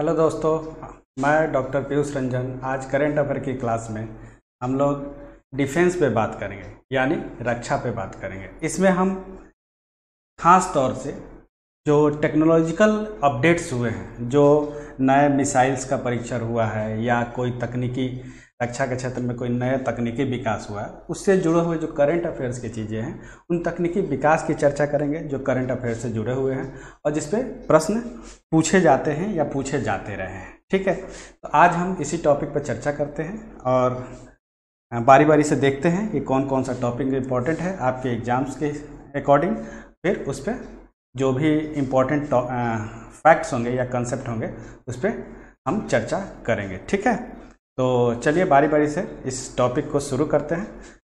Hello दोस्तों, मैं doctor Piyush Ranjan. आज करेंट अफेयर की क्लास में हम लोग डिफेंस पे बात करेंगे, यानी रक्षा पे बात करेंगे। इसमें हम खास तौर से जो टेक्नोलॉजिकल अपडेट्स हुए हैं, जो नए मिसाइल्स का परीक्षण हुआ है या कोई तकनीकी रक्षा के क्षेत्र में कोई नया तकनीकी विकास हुआ है, उससे जुड़े हुए जो करंट अफेयर्स की चीज़ें हैं, उन तकनीकी विकास की चर्चा करेंगे जो करंट अफेयर्स से जुड़े हुए हैं और जिस पे प्रश्न पूछे जाते हैं या पूछे जाते रहे हैं। ठीक है, तो आज हम इसी टॉपिक पर चर्चा करते हैं और बारी बारी से देखते हैं कि कौन कौन सा टॉपिक इम्पोर्टेंट है आपके एग्जाम्स के अकॉर्डिंग। फिर उस पर जो भी इम्पोर्टेंट फैक्ट्स होंगे या कंसेप्ट होंगे उस पर हम चर्चा करेंगे। ठीक है, तो चलिए बारी बारी से इस टॉपिक को शुरू करते हैं,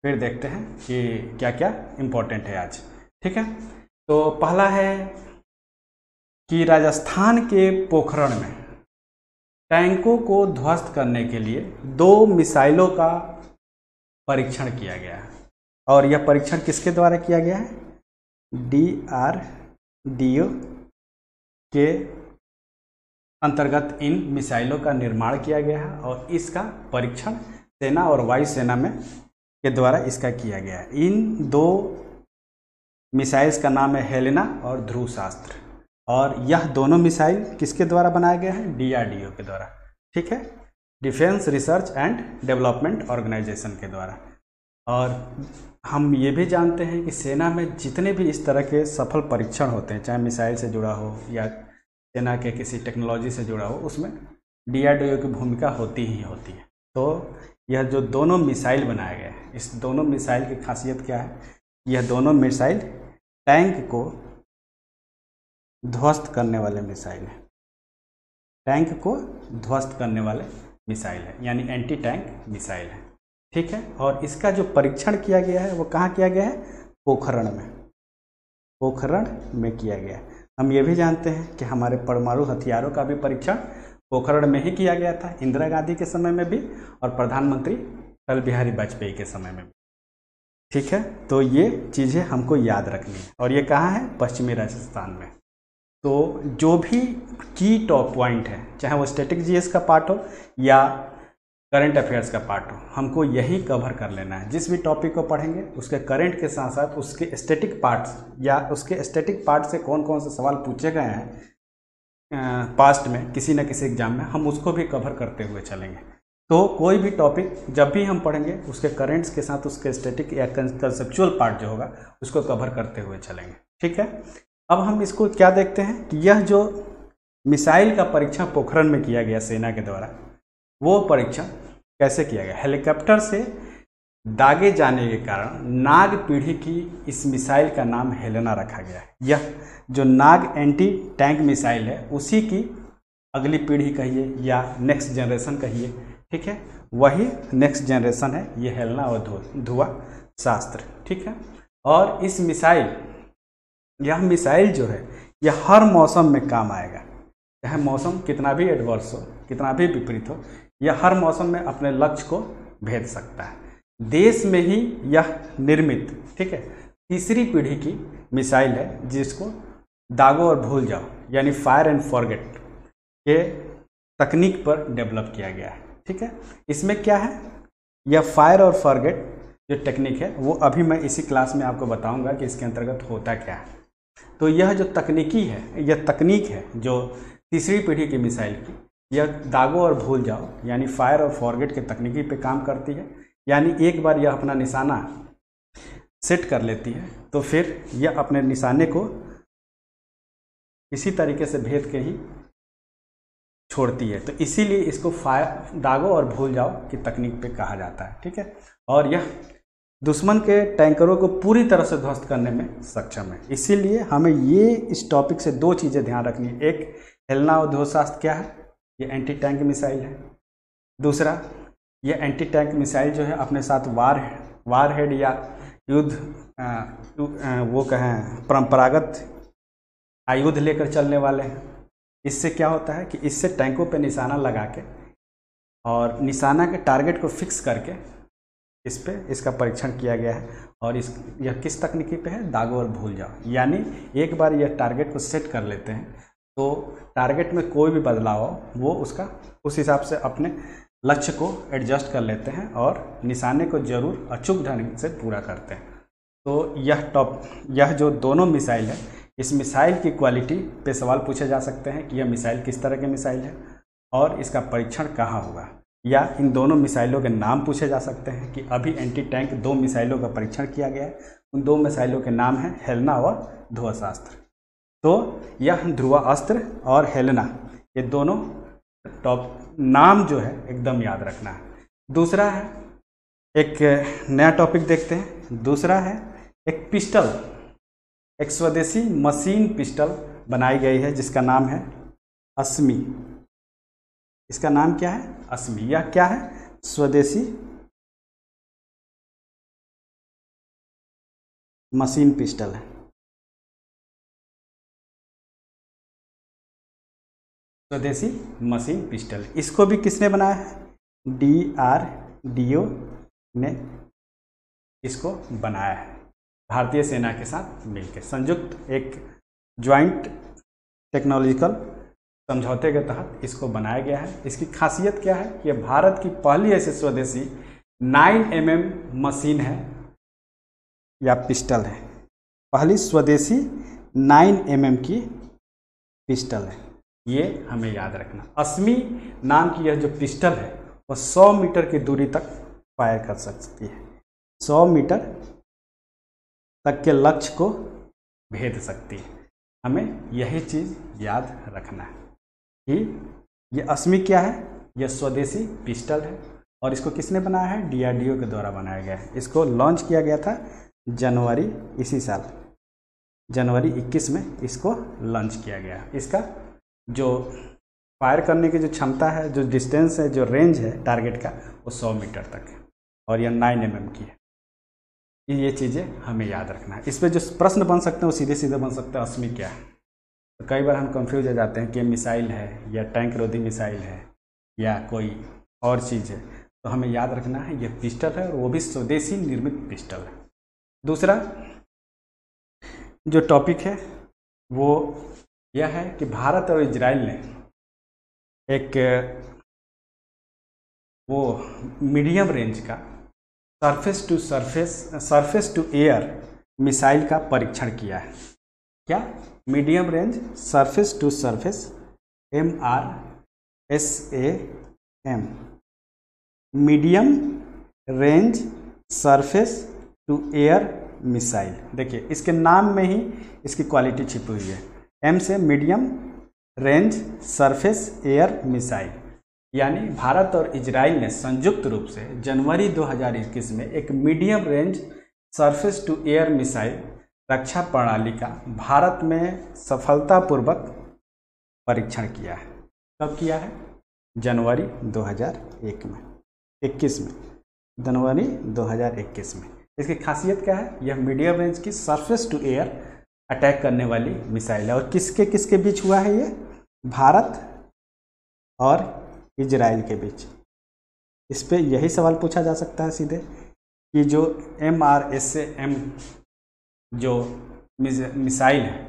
फिर देखते हैं कि क्या क्या इम्पोर्टेंट है आज। ठीक है, तो पहला है कि राजस्थान के पोखरण में टैंकों को ध्वस्त करने के लिए 2 मिसाइलों का परीक्षण किया गया है। और यह परीक्षण किसके द्वारा किया गया है? DRDO के अंतर्गत इन मिसाइलों का निर्माण किया गया है और इसका परीक्षण सेना और वायुसेना में के द्वारा इसका किया गया है। इन 2 मिसाइल्स का नाम है हेलेना और ध्रुव शास्त्र, और यह दोनों मिसाइल किसके द्वारा बनाया गया है? DRDO के द्वारा। ठीक है, defence research and development organisation के द्वारा। और हम ये भी जानते हैं कि सेना में जितने भी इस तरह के सफल परीक्षण होते हैं, चाहे मिसाइल से जुड़ा हो या सेना के किसी टेक्नोलॉजी से जुड़ा हो, उसमें DRDO की भूमिका होती ही होती है। तो यह जो दोनों मिसाइल बनाए गए हैं, इस दोनों मिसाइल की खासियत क्या है? यह दोनों मिसाइल टैंक को ध्वस्त करने वाले मिसाइल हैं। टैंक को ध्वस्त करने वाले मिसाइल है, यानी एंटी टैंक मिसाइल है। ठीक है, और इसका जो परीक्षण किया गया है वो कहाँ किया गया है? पोखरण में। पोखरण में किया गया है। हम ये भी जानते हैं कि हमारे परमाणु हथियारों का भी परीक्षण पोखरण में ही किया गया था, इंदिरा गांधी के समय में भी और प्रधानमंत्री अटल बिहारी वाजपेयी के समय में भी। ठीक है, तो ये चीज़ें हमको याद रखनी है। और ये कहाँ है? पश्चिमी राजस्थान में। तो जो भी की टॉप पॉइंट है, चाहे वो स्टैटिक जीएस का पार्ट हो या करंट अफेयर्स का पार्ट हो, हमको यही कवर कर लेना है। जिस भी टॉपिक को पढ़ेंगे उसके करंट के साथ साथ उसके स्टैटिक पार्ट्स या उसके स्टैटिक पार्ट से कौन कौन से सवाल पूछे गए हैं पास्ट में किसी न किसी एग्जाम में, हम उसको भी कवर करते हुए चलेंगे। तो कोई भी टॉपिक जब भी हम पढ़ेंगे उसके करेंट्स के साथ उसके स्टैटिक या कंसेप्चुअल पार्ट जो होगा उसको कवर करते हुए चलेंगे। ठीक है, अब हम इसको क्या देखते हैं कि यह जो मिसाइल का परीक्षण पोखरण में किया गया सेना के द्वारा, वो परीक्षण कैसे किया गया? हेलीकॉप्टर से दागे जाने के कारण नाग पीढ़ी की इस मिसाइल का नाम हेलेना रखा गया है। यह जो नाग एंटी टैंक मिसाइल है उसी की अगली पीढ़ी कहिए या नेक्स्ट जनरेशन कहिए। ठीक है, वही नेक्स्ट जनरेशन है ये हेलेना और ध्रुव शास्त्र। ठीक है, और इस मिसाइल यह मिसाइल जो है यह हर मौसम में काम आएगा, चाहे मौसम कितना भी एडवर्स हो, कितना भी विपरीत हो, यह हर मौसम में अपने लक्ष्य को भेद सकता है। देश में ही यह निर्मित, ठीक है, तीसरी पीढ़ी की मिसाइल है जिसको दागो और भूल जाओ यानी फायर एंड फॉरगेट के तकनीक पर डेवलप किया गया है। ठीक है, इसमें क्या है? यह फायर और फॉरगेट जो टेक्निक है वो अभी मैं इसी क्लास में आपको बताऊंगा कि इसके अंतर्गत होता क्या है। तो यह जो तकनीकी है, यह तकनीक है जो तीसरी पीढ़ी की मिसाइल की, यह दागो और भूल जाओ यानी फायर और फॉरगेट के तकनीकी पे काम करती है। यानी एक बार यह अपना निशाना सेट कर लेती है तो फिर यह अपने निशाने को इसी तरीके से भेद के ही छोड़ती है। तो इसीलिए इसको फायर दागो और भूल जाओ की तकनीक पे कहा जाता है। ठीक है, और यह दुश्मन के टैंकरों को पूरी तरह से ध्वस्त करने में सक्षम है। इसीलिए हमें ये इस टॉपिक से 2 चीज़ें ध्यान रखनी है। एक, हेलेना और ध्रुव शास्त्र क्या है? ये एंटी टैंक मिसाइल है। दूसरा, ये एंटी टैंक मिसाइल जो है अपने साथ वार हेड या युद्ध वो कहें परंपरागत आयुध लेकर चलने वाले हैं। इससे क्या होता है कि इससे टैंकों पे निशाना लगा के और निशाना के टारगेट को फिक्स करके इस पे इसका परीक्षण किया गया है। और यह किस तकनीकी पे है? दागो और भूल जाओ। यानी एक बार यह टारगेट को सेट कर लेते हैं तो टारगेट में कोई भी बदलाव हो वो उसका उस हिसाब से अपने लक्ष्य को एडजस्ट कर लेते हैं और निशाने को जरूर अचूक ढंग से पूरा करते हैं। तो यह जो दोनों मिसाइल है, इस मिसाइल की क्वालिटी पे सवाल पूछे जा सकते हैं कि यह मिसाइल किस तरह की मिसाइल है और इसका परीक्षण कहाँ होगा, या इन दोनों मिसाइलों के नाम पूछे जा सकते हैं कि अभी एंटी टैंक 2 मिसाइलों का परीक्षण किया गया है। उन 2 मिसाइलों के नाम हैं हेलेना और ध्रुवास्त्र। तो यह ध्रुवास्त्र और हेलेना, ये दोनों टॉप नाम जो है एकदम याद रखना है। दूसरा है, एक नया टॉपिक देखते हैं। दूसरा है एक पिस्टल, एक स्वदेशी मशीन पिस्टल बनाई गई है जिसका नाम है अस्मी। इसका नाम क्या है? अस्मी। यह क्या है? स्वदेशी मशीन पिस्टल है। स्वदेशी मशीन पिस्टल, इसको भी किसने बनाया है? DRDO ने इसको बनाया है, भारतीय सेना के साथ मिलकर संयुक्त एक ज्वाइंट टेक्नोलॉजिकल समझौते के तहत इसको बनाया गया है। इसकी खासियत क्या है? यह भारत की पहली ऐसी स्वदेशी 9mm मशीन है या पिस्टल है। पहली स्वदेशी 9mm की पिस्टल है, ये हमें याद रखना। अस्मी नाम की यह जो पिस्टल है वह 100 मीटर की दूरी तक फायर कर सकती है। 100 मीटर तक के लक्ष्य को भेद सकती है। हमें यही चीज़ याद रखना है कि ये अस्मी क्या है? यह स्वदेशी पिस्टल है और इसको किसने बनाया है? DRDO के द्वारा बनाया गया है। इसको लॉन्च किया गया था जनवरी इसी साल, जनवरी 21 में इसको लॉन्च किया गया। इसका जो फायर करने की जो क्षमता है, जो डिस्टेंस है, जो रेंज है टारगेट का, वो 100 मीटर तक है और यह 9mm की है। ये चीज़ें हमें याद रखना है। इस पर जो प्रश्न बन सकते हैं वो सीधे सीधे बन सकते हैं, अस्मी क्या है। तो कई बार हम कंफ्यूज हो जाते हैं कि मिसाइल है या टैंक रोधी मिसाइल है या कोई और चीज़ है। तो हमें याद रखना है यह पिस्टल है और वो भी स्वदेशी निर्मित पिस्टल है। दूसरा जो टॉपिक है वो यह है कि भारत और इजराइल ने एक वो मीडियम रेंज का सरफेस टू एयर मिसाइल का परीक्षण किया है। क्या? Medium range surface to surface MRSAM, medium range surface to air missile. देखिए इसके नाम में ही इसकी क्वालिटी छिपी हुई है। M से medium range surface air missile, यानी भारत और इजराइल ने संयुक्त रूप से जनवरी 2021 में एक medium range surface to air missile रक्षा प्रणाली का भारत में सफलतापूर्वक परीक्षण किया है। कब किया है? जनवरी 2021 में, जनवरी 2021 में। इसकी खासियत क्या है? यह मीडियम रेंज की सरफेस टू एयर अटैक करने वाली मिसाइल है। और किसके किसके बीच हुआ है ये? भारत और इजराइल के बीच। इस पे यही सवाल पूछा जा सकता है सीधे कि जो MRSAM जो मिसाइल है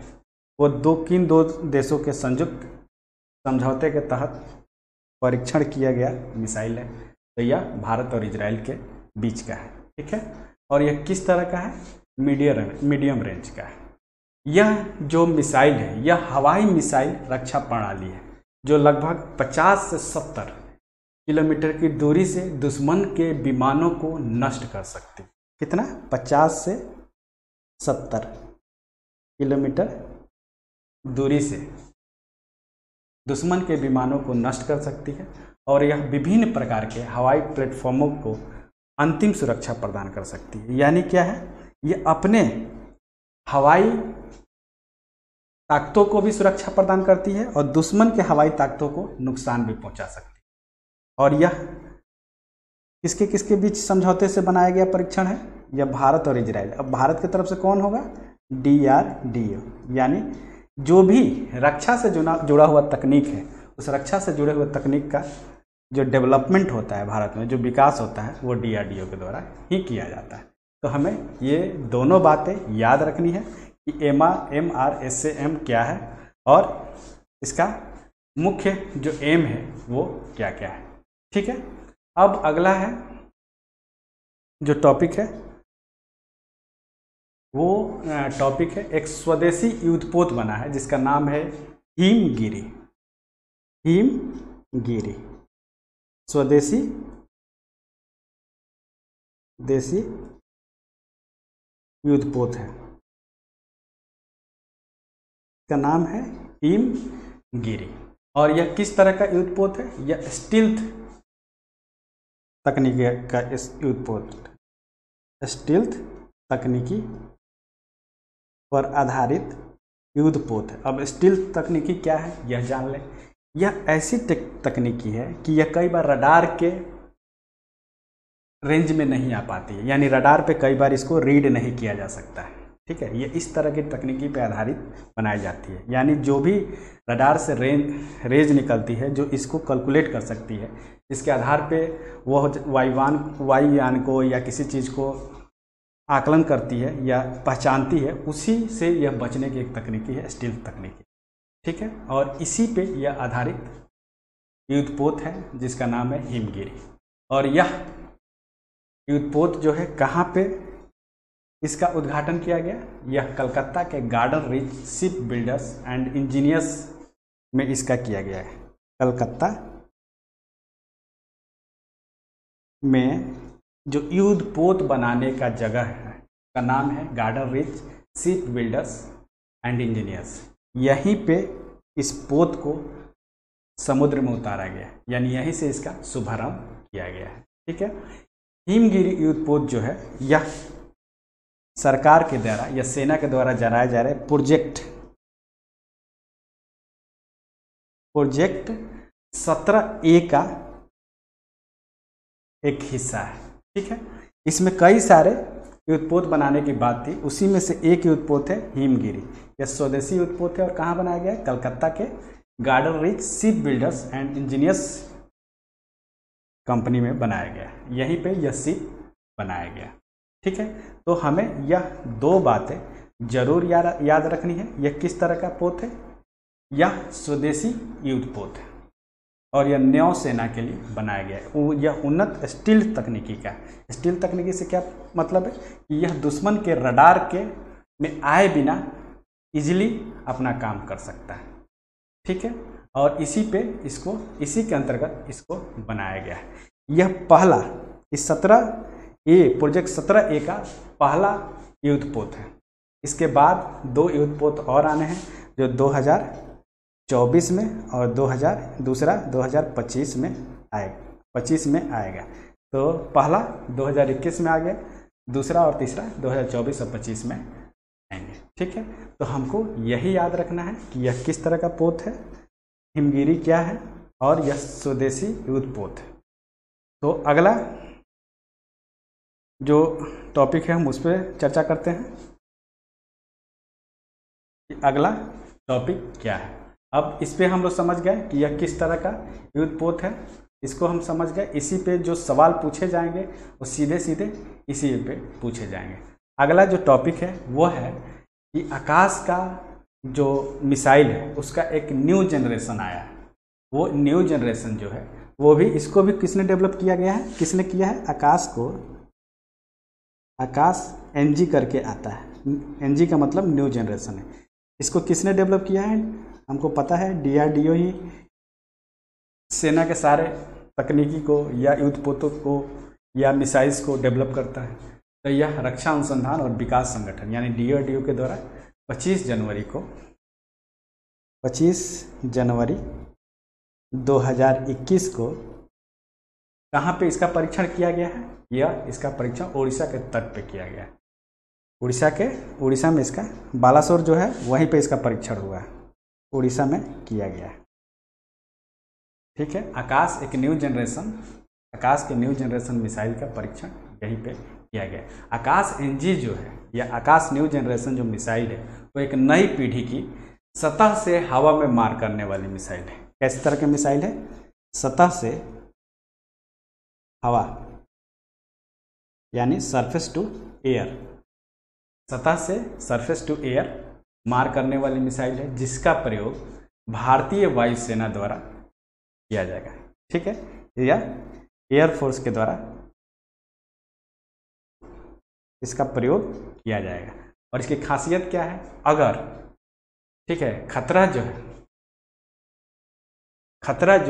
वो किन दो देशों के संयुक्त समझौते के तहत परीक्षण किया गया मिसाइल है। तो यह भारत और इजराइल के बीच का है, ठीक है। और यह किस तरह का है? मीडियम रेंज का है। यह जो मिसाइल है यह हवाई मिसाइल रक्षा प्रणाली है जो लगभग 50 से 70 किलोमीटर की दूरी से दुश्मन के विमानों को नष्ट कर सकती है। कितना? 50 से 70 किलोमीटर दूरी से दुश्मन के विमानों को नष्ट कर सकती है और यह विभिन्न प्रकार के हवाई प्लेटफॉर्मों को अंतिम सुरक्षा प्रदान कर सकती है। यानी क्या है? ये अपने हवाई ताकतों को भी सुरक्षा प्रदान करती है और दुश्मन के हवाई ताकतों को नुकसान भी पहुंचा सकती है। और यह किसके किसके बीच समझौते से बनाया गया परीक्षण है? यह भारत और इजराइल। अब भारत की तरफ से कौन होगा? DRDO, यानी जो भी रक्षा से जुड़ा हुआ तकनीक है उस रक्षा से जुड़े हुए तकनीक का जो डेवलपमेंट होता है भारत में, जो विकास होता है, वो DRDO के द्वारा ही किया जाता है। तो हमें ये दोनों बातें याद रखनी है कि MRSAM क्या है और इसका मुख्य जो एम है वो क्या क्या है। ठीक है, अब अगला है जो टॉपिक है वो टॉपिक है एक स्वदेशी युद्धपोत बना है जिसका नाम है हिमगिरी। हिमगिरी स्वदेशी देशी युद्धपोत है, इसका नाम है हिमगिरी। और यह किस तरह का युद्धपोत है? यह स्टील्थ तकनीकी का इस युद्धपोत, स्टील्थ तकनीकी पर आधारित युद्धपोत है। अब स्टील्थ तकनीकी क्या है यह जान लें। यह ऐसी तकनीकी है कि यह कई बार रडार के रेंज में नहीं आ पाती है, यानी रडार पे कई बार इसको रीड नहीं किया जा सकता है। ठीक है, ये इस तरह की तकनीकी पे आधारित बनाई जाती है, यानी जो भी रडार से रेंज निकलती है जो इसको कैलकुलेट कर सकती है, इसके आधार पे वह वायुयान को या किसी चीज़ को आकलन करती है या पहचानती है, उसी से यह बचने की एक तकनीकी है स्टील्थ तकनीकी। ठीक है, और इसी पे यह आधारित युद्धपोत है जिसका नाम है हिमगिरी। और यह युद्धपोत जो है कहाँ पे इसका उद्घाटन किया गया? यह कलकत्ता के garden rich ship builders and engineers में इसका किया गया है। कलकत्ता में जो युद्धपोत बनाने का जगह है का नाम है garden rich ship builders and engineers. यहीं पे इस पोत को समुद्र में उतारा गया, यानी यहीं से इसका शुभारंभ किया गया है। ठीक है, हिमगिरी युद्धपोत जो है यह सरकार के द्वारा या सेना के द्वारा चलाए जा रहे प्रोजेक्ट 17A का एक हिस्सा है। ठीक है, इसमें कई सारे युद्धपोत बनाने की बात थी, उसी में से एक युद्धपोत है हिमगिरी। यह स्वदेशी युद्धपोत है और कहाँ बनाया गया है? कलकत्ता के garden rich ship builders and engineers company में बनाया गया है, यहीं पे यह शिप बनाया गया। ठीक है, तो हमें यह दो बातें जरूर याद रखनी है। यह किस तरह का पोत है? यह स्वदेशी युद्धपोत है और यह नौसेना के लिए बनाया गया है। यह उन्नत स्टील्थ तकनीकी का है। स्टील्थ तकनीकी से क्या मतलब है कि यह दुश्मन के रडार के में आए बिना इजीली अपना काम कर सकता है। ठीक है, और इसी के अंतर्गत इसको बनाया गया है। यह पहला इस प्रोजेक्ट 17A का पहला युद्धपोत है। इसके बाद 2 युद्धपोत और आने हैं जो 2024 में और दूसरा 2025 में आएगा। तो पहला 2021 में आ गया, दूसरा और तीसरा 2024 और 25 में आएंगे। ठीक है, तो हमको यही याद रखना है कि यह किस तरह का पोत है, हिमगिरी क्या है और यह स्वदेशी युद्धपोत है। तो अगला जो टॉपिक है हम उस पर चर्चा करते हैं कि अगला टॉपिक क्या है। अब इस पे हम लोग समझ गए कि यह किस तरह का युद्धपोत है, इसको हम समझ गए। इसी पे जो सवाल पूछे जाएंगे वो सीधे सीधे इसी पे पूछे जाएंगे। अगला जो टॉपिक है वो है कि आकाश का जो मिसाइल है उसका एक न्यू जनरेशन आया है। वो न्यू जनरेशन जो है वो भी इसको भी किसने डेवलप किया गया है? किसने किया है? आकाश NG करके आता है। NG का मतलब न्यू जनरेशन है। इसको किसने डेवलप किया है? हमको पता है DRDO ही सेना के सारे तकनीकी को या युद्धपोतों को या मिसाइल्स को डेवलप करता है। तो यह रक्षा अनुसंधान और विकास संगठन यानी DRDO के द्वारा 25 जनवरी 2021 को कहाँ पे इसका परीक्षण किया गया है? यह इसका परीक्षण उड़ीसा के तट पे किया गया है। उड़ीसा में इसका बालासोर जो है वहीं पे इसका परीक्षण हुआ है, उड़ीसा में किया गया है। ठीक है, आकाश के न्यू जनरेशन मिसाइल का परीक्षण यहीं पे किया गया। आकाश NG जो है या आकाश न्यू जनरेशन जो मिसाइल है वो एक नई पीढ़ी की सतह से हवा में मार करने वाली मिसाइल है। कैसे तरह की मिसाइल है? सतह से हवा यानी सरफेस टू एयर, सतह से सरफेस टू एयर मार करने वाली मिसाइल है जिसका प्रयोग भारतीय वायुसेना द्वारा किया जाएगा, ठीक है, या एयरफोर्स के द्वारा इसका प्रयोग किया जाएगा। और इसकी खासियत क्या है, अगर, ठीक है, खतरा जो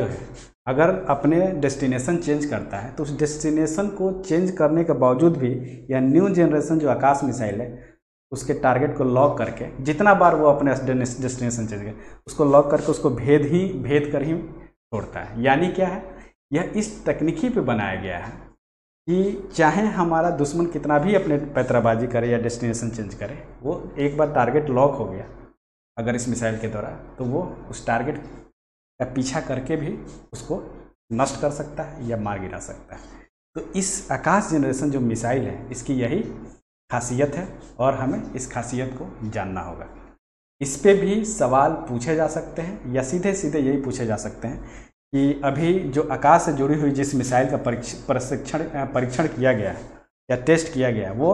है अगर अपने डेस्टिनेशन चेंज करता है तो उस डेस्टिनेशन को चेंज करने के बावजूद भी यह न्यू जनरेशन जो आकाश मिसाइल है उसके टारगेट को लॉक करके, जितना बार वो अपने डेस्टिनेशन चेंज करे उसको लॉक करके उसको भेद कर ही छोड़ता है। यानी क्या है, यह इस तकनीकी पे बनाया गया है कि चाहे हमारा दुश्मन कितना भी अपने पैतराबाजी करे या डेस्टिनेशन चेंज करे, वो एक बार टारगेट लॉक हो गया अगर इस मिसाइल के द्वारा, तो वो उस टारगेट का पीछा करके भी उसको नष्ट कर सकता है या मार गिरा सकता है। तो इस आकाश जनरेशन जो मिसाइल है इसकी यही खासियत है और हमें इस खासियत को जानना होगा। इस पे भी सवाल पूछे जा सकते हैं या सीधे सीधे यही पूछे जा सकते हैं कि अभी जो आकाश से जुड़ी हुई जिस मिसाइल का परीक्षण किया गया है या टेस्ट किया गया है वो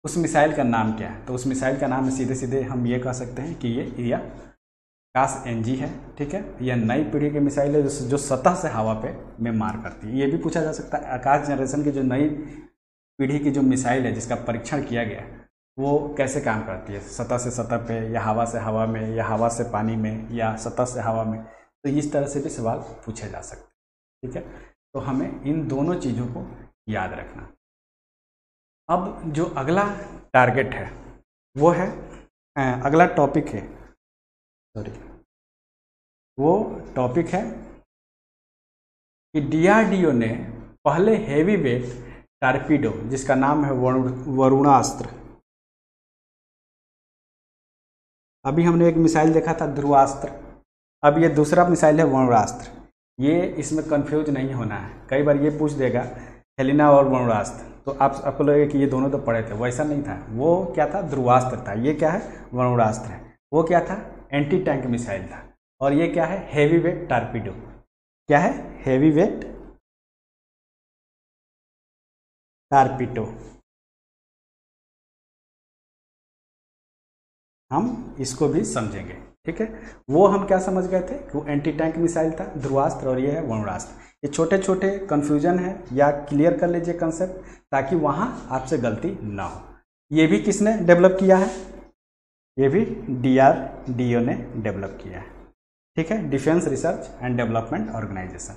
उस मिसाइल का नाम क्या है। तो उस मिसाइल का नाम सीधे सीधे हम ये कह सकते हैं कि ये आकाश NG है, ठीक है। यह नई पीढ़ी की मिसाइल है जो सतह से हवा पे में मार करती है। ये भी पूछा जा सकता है आकाश जनरेशन की जो नई पीढ़ी की जो मिसाइल है जिसका परीक्षण किया गया है वो कैसे काम करती है, सतह से सतह पे या हवा से हवा में या हवा से पानी में या सतह से हवा में। तो इस तरह से भी सवाल पूछे जा सकते हैं, ठीक है। तो हमें इन दोनों चीज़ों को याद रखना। अब जो अगला टारगेट है वो है, अगला टॉपिक है, वो टॉपिक है कि DRDO ने पहले हेवी वेट टारपीडो जिसका नाम है वरुणास्त्र। अभी हमने एक मिसाइल देखा था ध्रुवास्त्र, अब ये दूसरा मिसाइल है वरुणास्त्र। ये इसमें कंफ्यूज नहीं होना है, कई बार ये पूछ देगा हेलिना और वरुणास्त्र, तो आपको लगेगा कि ये दोनों तो पढ़े थे, वैसा नहीं था। वो क्या था, ध्रुवास्त्र था। ये क्या है, वरुणास्त्र है। वो क्या था, एंटी टैंक मिसाइल था। और ये क्या है, हेवी वेट टारपीडो। क्या है, हेवी वेट टारपीडो। हम इसको भी समझेंगे, ठीक है। वो हम क्या समझ गए थे कि वो एंटी टैंक मिसाइल था ध्रुवास्त्र और ये है वरुणास्त्र। ये छोटे छोटे कन्फ्यूजन है या क्लियर कर लीजिए कंसेप्ट, ताकि वहाँ आपसे गलती ना हो। ये भी किसने डेवलप किया है, ये भी DRDO ने डेवलप किया है, ठीक है, defence research and development organisation.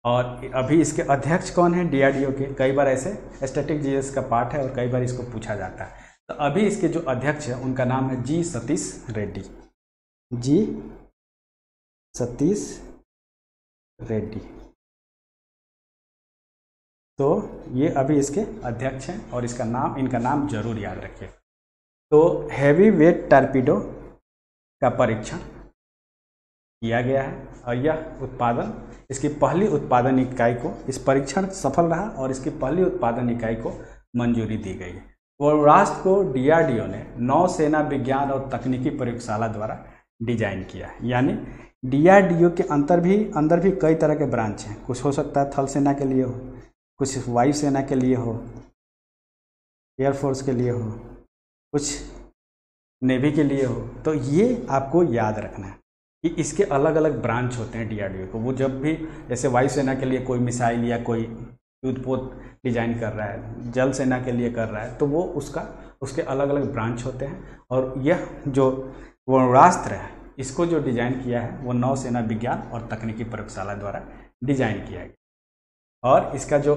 और अभी इसके अध्यक्ष कौन है DRDO के, कई बार ऐसे स्टैटिक GS का पार्ट है और कई बार इसको पूछा जाता है। तो अभी इसके जो अध्यक्ष है उनका नाम है G सतीश रेड्डी। G सतीश रेड्डी। तो ये अभी इसके अध्यक्ष हैं और इनका नाम जरूर याद रखिए। तो हैवी वेट टारपीडो का परीक्षण किया गया है और यह उत्पादन, इसकी पहली उत्पादन इकाई को, इस परीक्षण सफल रहा और इसकी पहली उत्पादन इकाई को मंजूरी दी गई है। वरुणास्त्र को DRDO ने नौसेना विज्ञान और तकनीकी प्रयोगशाला द्वारा डिजाइन किया है। यानी DRDO के अंदर भी कई तरह के ब्रांच हैं। कुछ हो सकता है थल सेना के लिए हो, कुछ वायुसेना के लिए हो, एयरफोर्स के लिए हो, कुछ नेवी के लिए हो। तो ये आपको याद रखना है कि इसके अलग अलग ब्रांच होते हैं DRDO को। वो जब भी जैसे वायुसेना के लिए कोई मिसाइल या कोई युद्धपोत डिजाइन कर रहा है, जल सेना के लिए कर रहा है, तो वो उसके अलग अलग ब्रांच होते हैं। और यह जो वरुणास्त्र है इसको जो डिजाइन किया है वो नौसेना विज्ञान और तकनीकी प्रयोगशाला द्वारा डिजाइन किया गया। और इसका जो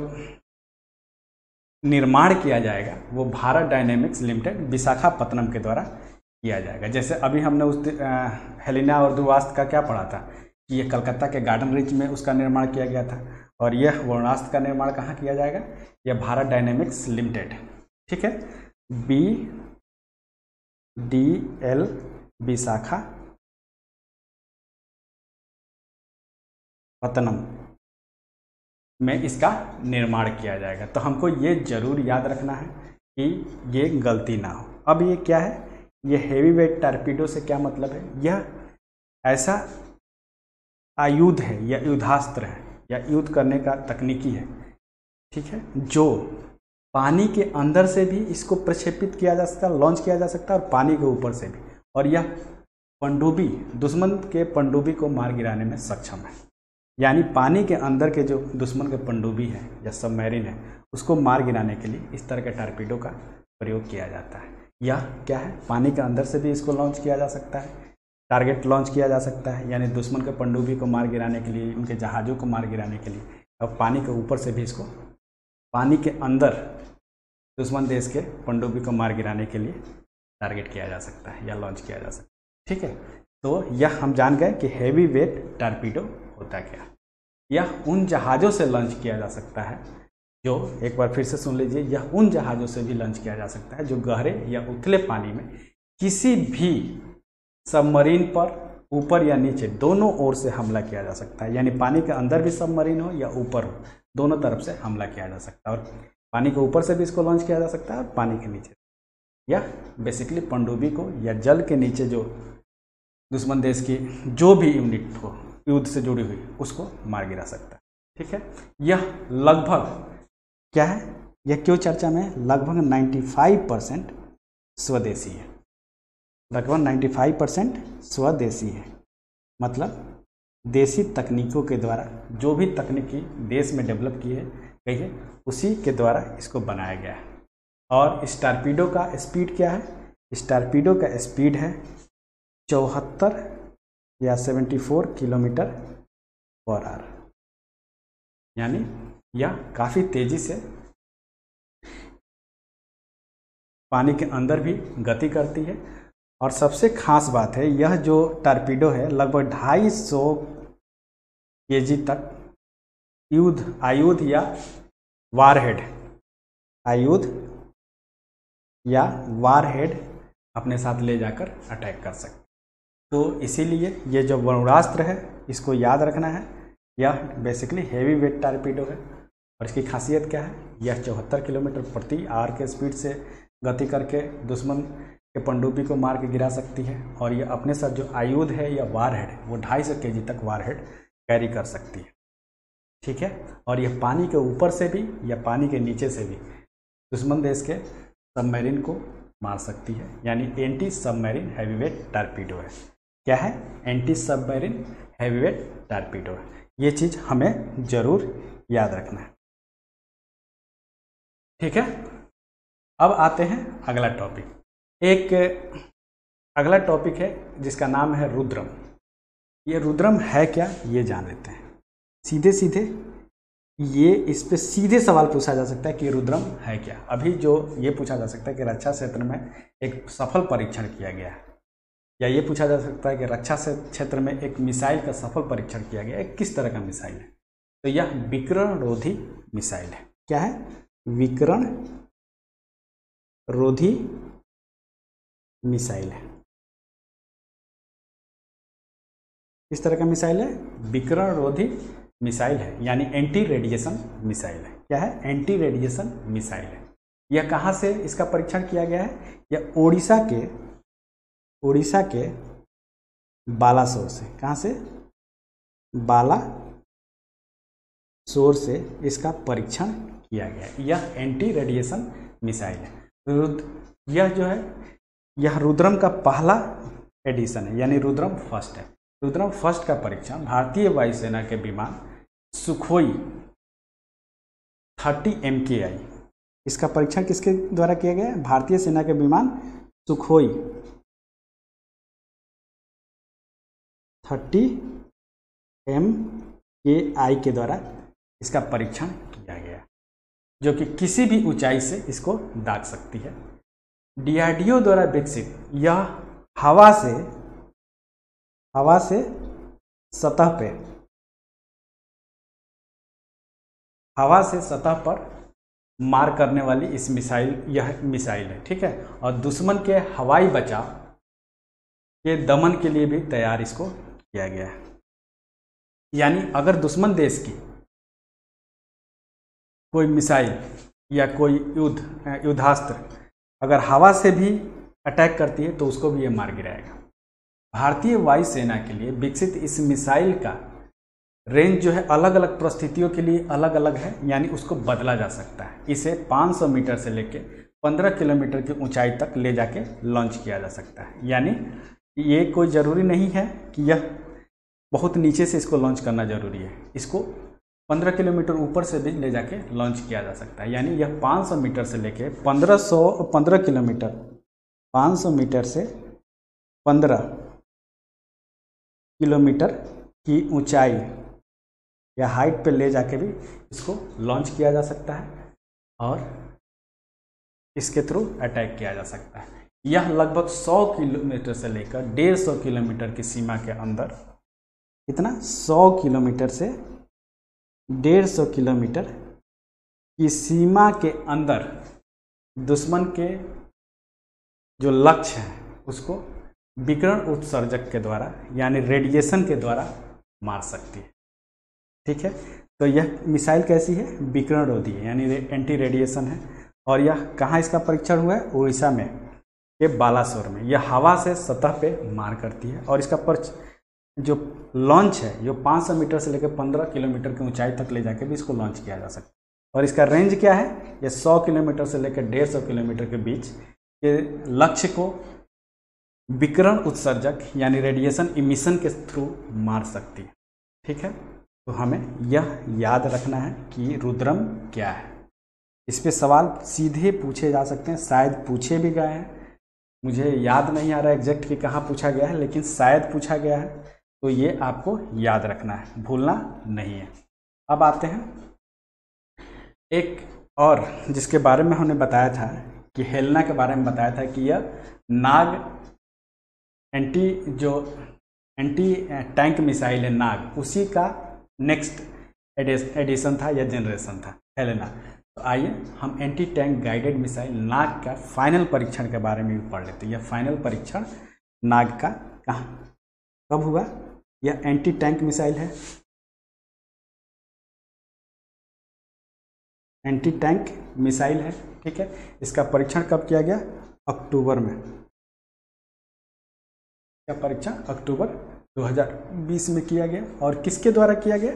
निर्माण किया जाएगा वो भारत डायनेमिक्स लिमिटेड विशाखापत्तनम के द्वारा किया जाएगा। जैसे अभी हमने उस हेलिना और ध्रुवास्त्र का क्या पढ़ा था कि ये कलकत्ता के गार्डन रिच में उसका निर्माण किया गया था, और यह वरुणास्त्र का निर्माण कहाँ किया जाएगा, यह भारत डायनेमिक्स लिमिटेड, ठीक है, BDL विशाखापत्तनम में इसका निर्माण किया जाएगा। तो हमको ये जरूर याद रखना है कि ये गलती ना हो। अब ये क्या है, ये हेवी वेट टारपीडो से क्या मतलब है, यह ऐसा आयुध है या युद्धास्त्र है या युद्ध करने का तकनीकी है, ठीक है, जो पानी के अंदर से भी इसको प्रक्षेपित किया जा सकता है, लॉन्च किया जा सकता है, और पानी के ऊपर से भी। और यह पनडुब्बी, दुश्मन के पनडुब्बी को मार गिराने में सक्षम है। यानी पानी के अंदर के जो दुश्मन के पनडुब्बी है या सबमरीन है उसको मार गिराने के लिए इस तरह के टॉर्पीडो का प्रयोग किया जाता है। यह क्या है, पानी के अंदर से भी इसको लॉन्च किया जा सकता है, टारगेट लॉन्च किया जा सकता है, यानी दुश्मन के पनडुब्बी को मार गिराने के लिए, उनके जहाज़ों को मार गिराने के लिए, और पानी के ऊपर से भी इसको पानी के अंदर दुश्मन देश के पनडुब्बी को मार गिराने के लिए टारगेट किया जा सकता है या लॉन्च किया जा सकता है। ठीक है, तो यह हम जान गए कि हैवी वेट टॉर्पीडो होता क्या। यह उन जहाज़ों से लॉन्च किया जा सकता है जो, एक बार फिर से सुन लीजिए, यह उन जहाज़ों से भी लॉन्च किया जा सकता है जो गहरे या उथले पानी में किसी भी सबमरीन पर ऊपर या नीचे दोनों ओर से हमला किया जा सकता है। यानी पानी के अंदर भी सबमरीन हो या ऊपर हो, दोनों तरफ से हमला किया जा सकता है। और पानी के ऊपर से भी इसको लॉन्च किया जा सकता है और पानी के नीचे, या बेसिकली पनडुब्बी को या जल के नीचे जो दुश्मन देश की जो भी यूनिट हो युद्ध से जुड़ी हुई उसको मार गिरा सकता है। ठीक है, यह लगभग क्या है, यह क्यों चर्चा में है, लगभग 95% स्वदेशी है। लगभग 95% स्वदेशी है, मतलब देसी तकनीकों के द्वारा, जो भी तकनीकी देश में डेवलप की है गई है उसी के द्वारा इसको बनाया गया है। और इस टॉर्पीडो का स्पीड क्या है, इस टॉर्पीडो का स्पीड है 74 या 74 किलोमीटर पर आवर। यानी यह काफ़ी तेज़ी से पानी के अंदर भी गति करती है। और सबसे खास बात है, यह जो टॉर्पीडो है लगभग 250 kg तक आयुध या वारहेड, आयुध या वारहेड अपने साथ ले जाकर अटैक कर सकते। तो इसीलिए ये जो वरुणास्त्र है इसको याद रखना है। यह बेसिकली हैवी वेट टॉर्पीडो है और इसकी खासियत क्या है, यह 74 किलोमीटर प्रति आवर के स्पीड से गति करके दुश्मन के पनडुब्बी को मार के गिरा सकती है। और यह अपने साथ जो आयुध है या वारहेड वो 250 kg तक वारहेड कैरी कर सकती है। ठीक है, और यह पानी के ऊपर से भी या पानी के नीचे से भी दुश्मन देश के सबमरीन को मार सकती है। यानी एंटी सबमरीन हैवीवेट टॉर्पीडो है। क्या है, एंटी सबमरीन हैवीवेट टॉर्पीडो है। ये चीज़ हमें ज़रूर याद रखना है। ठीक है, अब आते हैं अगला टॉपिक। एक अगला टॉपिक है जिसका नाम है रुद्रम। ये रुद्रम है क्या, ये जान लेते हैं। सीधे सीधे ये इस पे सीधे सवाल पूछा जा सकता है कि रुद्रम है क्या। अभी जो ये पूछा जा सकता है कि रक्षा क्षेत्र में एक सफल परीक्षण किया गया है, या ये पूछा जा सकता है कि रक्षा क्षेत्र में एक मिसाइल का सफल परीक्षण किया गया है। किस तरह का मिसाइल है, तो यह विकिरण रोधी मिसाइल है। क्या है, विकिरण रोधी मिसाइल है। किस तरह का मिसाइल है, विकिरण रोधी मिसाइल है, यानी एंटी रेडिएशन मिसाइल है। क्या है, एंटी रेडिएशन मिसाइल है। यह कहाँ से इसका परीक्षण किया गया है, यह उड़ीसा के बालासोर से। कहाँ से, बालासोर से इसका परीक्षण किया गया है। यह एंटी रेडिएशन मिसाइल है। यह जो है, यह रुद्रम का पहला एडिशन है, यानी रुद्रम फर्स्ट है। रुद्रम फर्स्ट का परीक्षण भारतीय वायुसेना के विमान सुखोई 30 MKI, इसका परीक्षण किसके द्वारा किया गया है, भारतीय सेना के विमान सुखोई 30 MKI के द्वारा इसका परीक्षण किया गया, जो कि किसी भी ऊंचाई से इसको दाग सकती है। DRDO द्वारा विकसित यह हवा से सतह पर मार करने वाली इस यह मिसाइल है। ठीक है, और दुश्मन के हवाई बचाव के दमन के लिए भी तैयार इसको किया गया है। यानी अगर दुश्मन देश की कोई मिसाइल या कोई युद्धास्त्र अगर हवा से भी अटैक करती है तो उसको भी ये मार गिराएगा। भारतीय वायुसेना के लिए विकसित इस मिसाइल का रेंज जो है अलग अलग परिस्थितियों के लिए अलग अलग है, यानी उसको बदला जा सकता है। इसे 500 मीटर से लेकर 15 किलोमीटर की ऊंचाई तक ले जाके लॉन्च किया जा सकता है। यानी ये कोई ज़रूरी नहीं है कि यह बहुत नीचे से इसको लॉन्च करना ज़रूरी है, इसको 15 किलोमीटर ऊपर से भी ले जाके लॉन्च किया जा सकता है। यानी यह 500 मीटर से लेके 15 किलोमीटर, 500 मीटर से 15 किलोमीटर की ऊंचाई या हाइट पे ले जाके भी इसको लॉन्च किया जा सकता है और इसके थ्रू अटैक किया जा सकता है। यह लगभग 100 किलोमीटर से लेकर 150 किलोमीटर की सीमा के अंदर, कितना 100 किलोमीटर से 150 किलोमीटर की सीमा के अंदर दुश्मन के जो लक्ष्य है उसको विकिरण उत्सर्जक के द्वारा यानी रेडिएशन के द्वारा मार सकती है। ठीक है, तो यह मिसाइल कैसी है, विकिरण रोधी है यानी एंटी रेडिएशन है। और यह कहाँ इसका परीक्षण हुआ है, उड़ीसा में के बालासोर में। यह हवा से सतह पे मार करती है और इसका जो लॉन्च है जो 500 मीटर से लेकर 15 किलोमीटर की ऊंचाई तक ले जाके भी इसको लॉन्च किया जा सकता है। और इसका रेंज क्या है, यह 100 किलोमीटर से लेकर 150 किलोमीटर के बीच के लक्ष्य को विकिरण उत्सर्जक यानी रेडिएशन इमिशन के थ्रू मार सकती है। ठीक है, तो हमें यह याद रखना है कि रुद्रम क्या है। इस पे सवाल सीधे पूछे जा सकते हैं, शायद पूछे भी गए हैं, मुझे याद नहीं आ रहा एग्जैक्ट कि कहाँ पूछा गया है, लेकिन शायद पूछा गया है। तो ये आपको याद रखना है, भूलना नहीं है। अब आते हैं एक और जिसके बारे में हमने बताया था कि हेलेना के बारे में बताया था कि यह नाग एंटी टैंक मिसाइल है नाग, उसी का नेक्स्ट एडिशन था या जनरेशन था हेलेना। तो आइए हम एंटी टैंक गाइडेड मिसाइल नाग का फाइनल परीक्षण के बारे में भी पढ़ लेते हैं। यह फाइनल परीक्षण नाग का कब हुआ, यह एंटी टैंक मिसाइल है, एंटी टैंक मिसाइल है। ठीक है, इसका परीक्षण कब किया गया, अक्टूबर में। क्या परीक्षण अक्टूबर 2020 में किया गया और किसके द्वारा किया गया,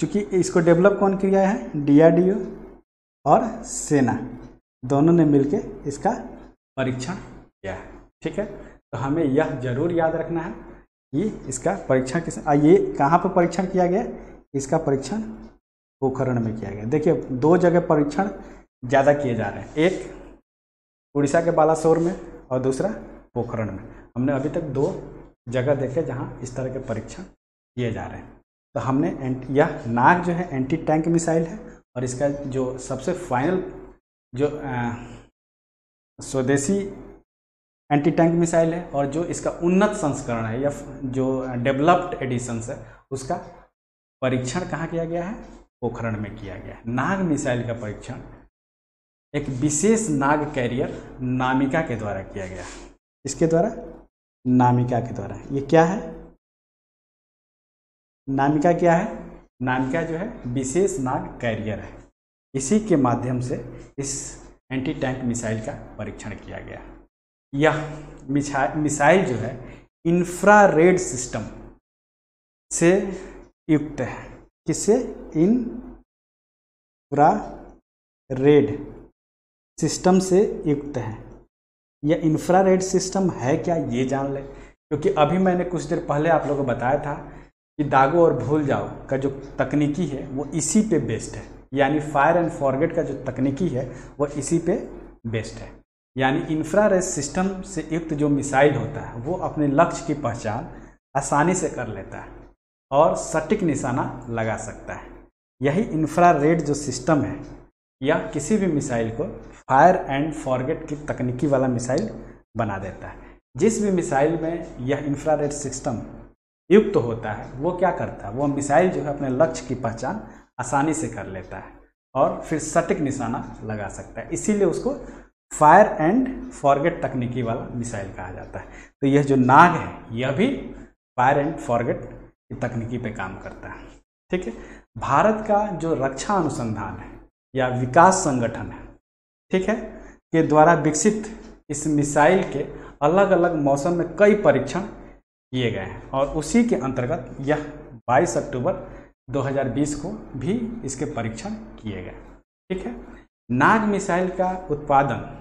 क्योंकि इसको डेवलप कौन किया है, DRDO और सेना दोनों ने मिलकर इसका परीक्षण किया है। ठीक है, तो हमें यह जरूर याद रखना है कि इसका परीक्षण ये कहाँ पर परीक्षण किया गया, इसका परीक्षण पोखरण में किया गया। देखिए 2 जगह परीक्षण ज़्यादा किए जा रहे हैं, एक उड़ीसा के बालासोर में और दूसरा पोखरण में। हमने अभी तक 2 जगह देखे जहाँ इस तरह के परीक्षण किए जा रहे हैं। तो हमने यह नाग जो है एंटी टैंक मिसाइल है और इसका जो सबसे फाइनल जो स्वदेशी एंटी टैंक मिसाइल है और जो इसका उन्नत संस्करण है या जो डेवलप्ड एडिशंस है उसका परीक्षण कहाँ किया गया है, पोखरण में किया गया है। नाग मिसाइल का परीक्षण एक विशेष नाग कैरियर नामिका के द्वारा किया गया। इसके द्वारा, नामिका के द्वारा। ये क्या है, नामिका क्या है, नामिका जो है विशेष नाग कैरियर है। इसी के माध्यम से इस एंटी टैंक मिसाइल का परीक्षण किया गया। यह मिसाइल जो है इंफ्रारेड सिस्टम से युक्त है। किससे, इंफ्रारेड सिस्टम से युक्त है। यह इंफ्रारेड सिस्टम है क्या, ये जान ले, क्योंकि अभी मैंने कुछ देर पहले आप लोगों को बताया था कि दागो और भूल जाओ का जो तकनीकी है वो इसी पे बेस्ड है, यानी फायर एंड फॉरगेट का जो तकनीकी है वो इसी पे बेस्ड है। यानी इंफ्रारेड सिस्टम से युक्त जो मिसाइल होता है वो अपने लक्ष्य की पहचान आसानी से कर लेता है और सटीक निशाना लगा सकता है। यही इंफ्रारेड जो सिस्टम है या किसी भी मिसाइल को फायर एंड फॉरगेट की तकनीकी वाला मिसाइल बना देता है। जिस भी मिसाइल में यह इंफ्रारेड सिस्टम युक्त होता है वो क्या करता है, वो मिसाइल जो है अपने लक्ष्य की पहचान आसानी से कर लेता है और फिर सटीक निशाना लगा सकता है। इसीलिए उसको फायर एंड फॉरगेट तकनीकी वाला मिसाइल कहा जाता है। तो यह जो नाग है यह भी फायर एंड फॉरगेट की तकनीकी पे काम करता है। ठीक है, भारत का जो रक्षा अनुसंधान है या विकास संगठन है, ठीक है, के द्वारा विकसित इस मिसाइल के अलग अलग मौसम में कई परीक्षण किए गए हैं और उसी के अंतर्गत यह 22 अक्टूबर 2020 को भी इसके परीक्षण किए गए। ठीक है, नाग मिसाइल का उत्पादन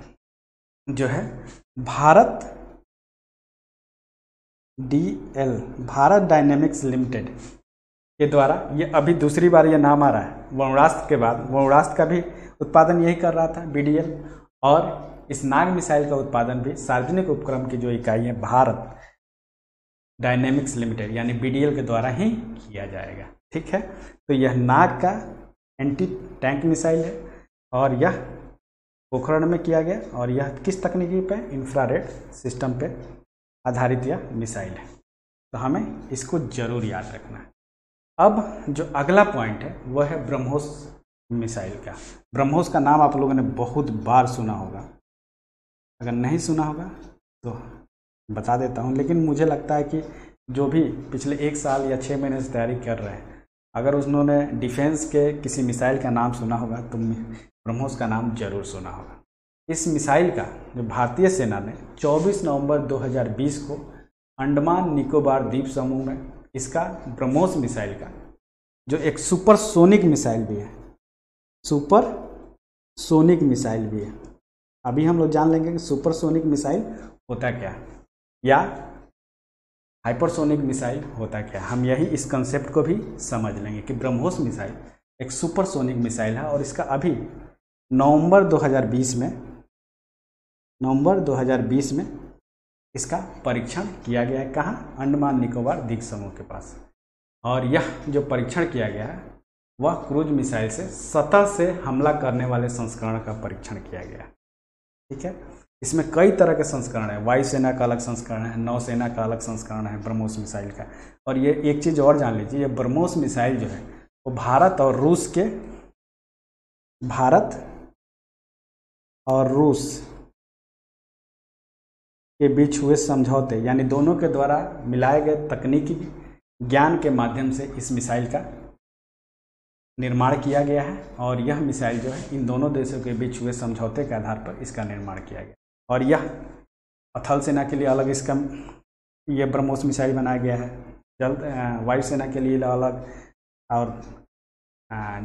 जो है Bharat DL Bharat dynamics limited के द्वारा, ये अभी दूसरी बार ये नाम आ रहा है। वरुणास्त्र के बाद वरुणास्त्र का भी उत्पादन यही कर रहा था BDL, और इस नाग मिसाइल का उत्पादन भी सार्वजनिक उपक्रम की जो इकाई है भारत डायनेमिक्स लिमिटेड यानी BDL के द्वारा ही किया जाएगा। ठीक है, तो यह नाग का एंटी टैंक मिसाइल है और यह पोखरण में किया गया, और यह किस तकनीकी पे, इंफ्रारेड सिस्टम पे आधारित यह मिसाइल है। तो हमें इसको जरूर याद रखना है। अब जो अगला पॉइंट है वह है ब्रह्मोस मिसाइल का। ब्रह्मोस का नाम आप लोगों ने बहुत बार सुना होगा, अगर नहीं सुना होगा तो बता देता हूँ, लेकिन मुझे लगता है कि जो भी पिछले 1 साल या 6 महीने से तैयारी कर रहे हैं, अगर उन्होंने डिफेंस के किसी मिसाइल का नाम सुना होगा तो ब्रह्मोस का नाम जरूर सुना होगा। इस मिसाइल का जो भारतीय सेना ने 24 नवंबर 2020 को अंडमान निकोबार द्वीप समूह में इसका ब्रह्मोस मिसाइल का, जो एक सुपरसोनिक मिसाइल भी है, सुपरसोनिक मिसाइल भी है। अभी हम लोग जान लेंगे कि सुपरसोनिक मिसाइल होता क्या है या हाइपरसोनिक मिसाइल होता क्या है। हम यही इस कंसेप्ट को भी समझ लेंगे कि ब्रह्मोस मिसाइल एक सुपरसोनिक मिसाइल है, और इसका अभी नवंबर 2020 में इसका परीक्षण किया गया है। कहाँ? अंडमान निकोबार द्वीप समूह के पास। और यह जो परीक्षण किया गया है वह क्रूज मिसाइल से सतह से हमला करने वाले संस्करण का परीक्षण किया गया है। ठीक है, इसमें कई तरह के संस्करण है, वायुसेना का अलग संस्करण है, नौसेना का अलग संस्करण है ब्रह्मोस मिसाइल का। और ये एक चीज़ और जान लीजिए, ये ब्रह्मोस मिसाइल जो है वो भारत और रूस के बीच हुए समझौते, यानी दोनों के द्वारा मिलाए गए तकनीकी ज्ञान के माध्यम से इस मिसाइल का निर्माण किया गया है। और यह मिसाइल जो है इन दोनों देशों के बीच हुए समझौते के आधार पर इसका निर्माण किया गया। और यह थल सेना के लिए अलग इसका ये ब्रह्मोस मिसाइल बनाया गया है, वायुसेना के लिए अलग, और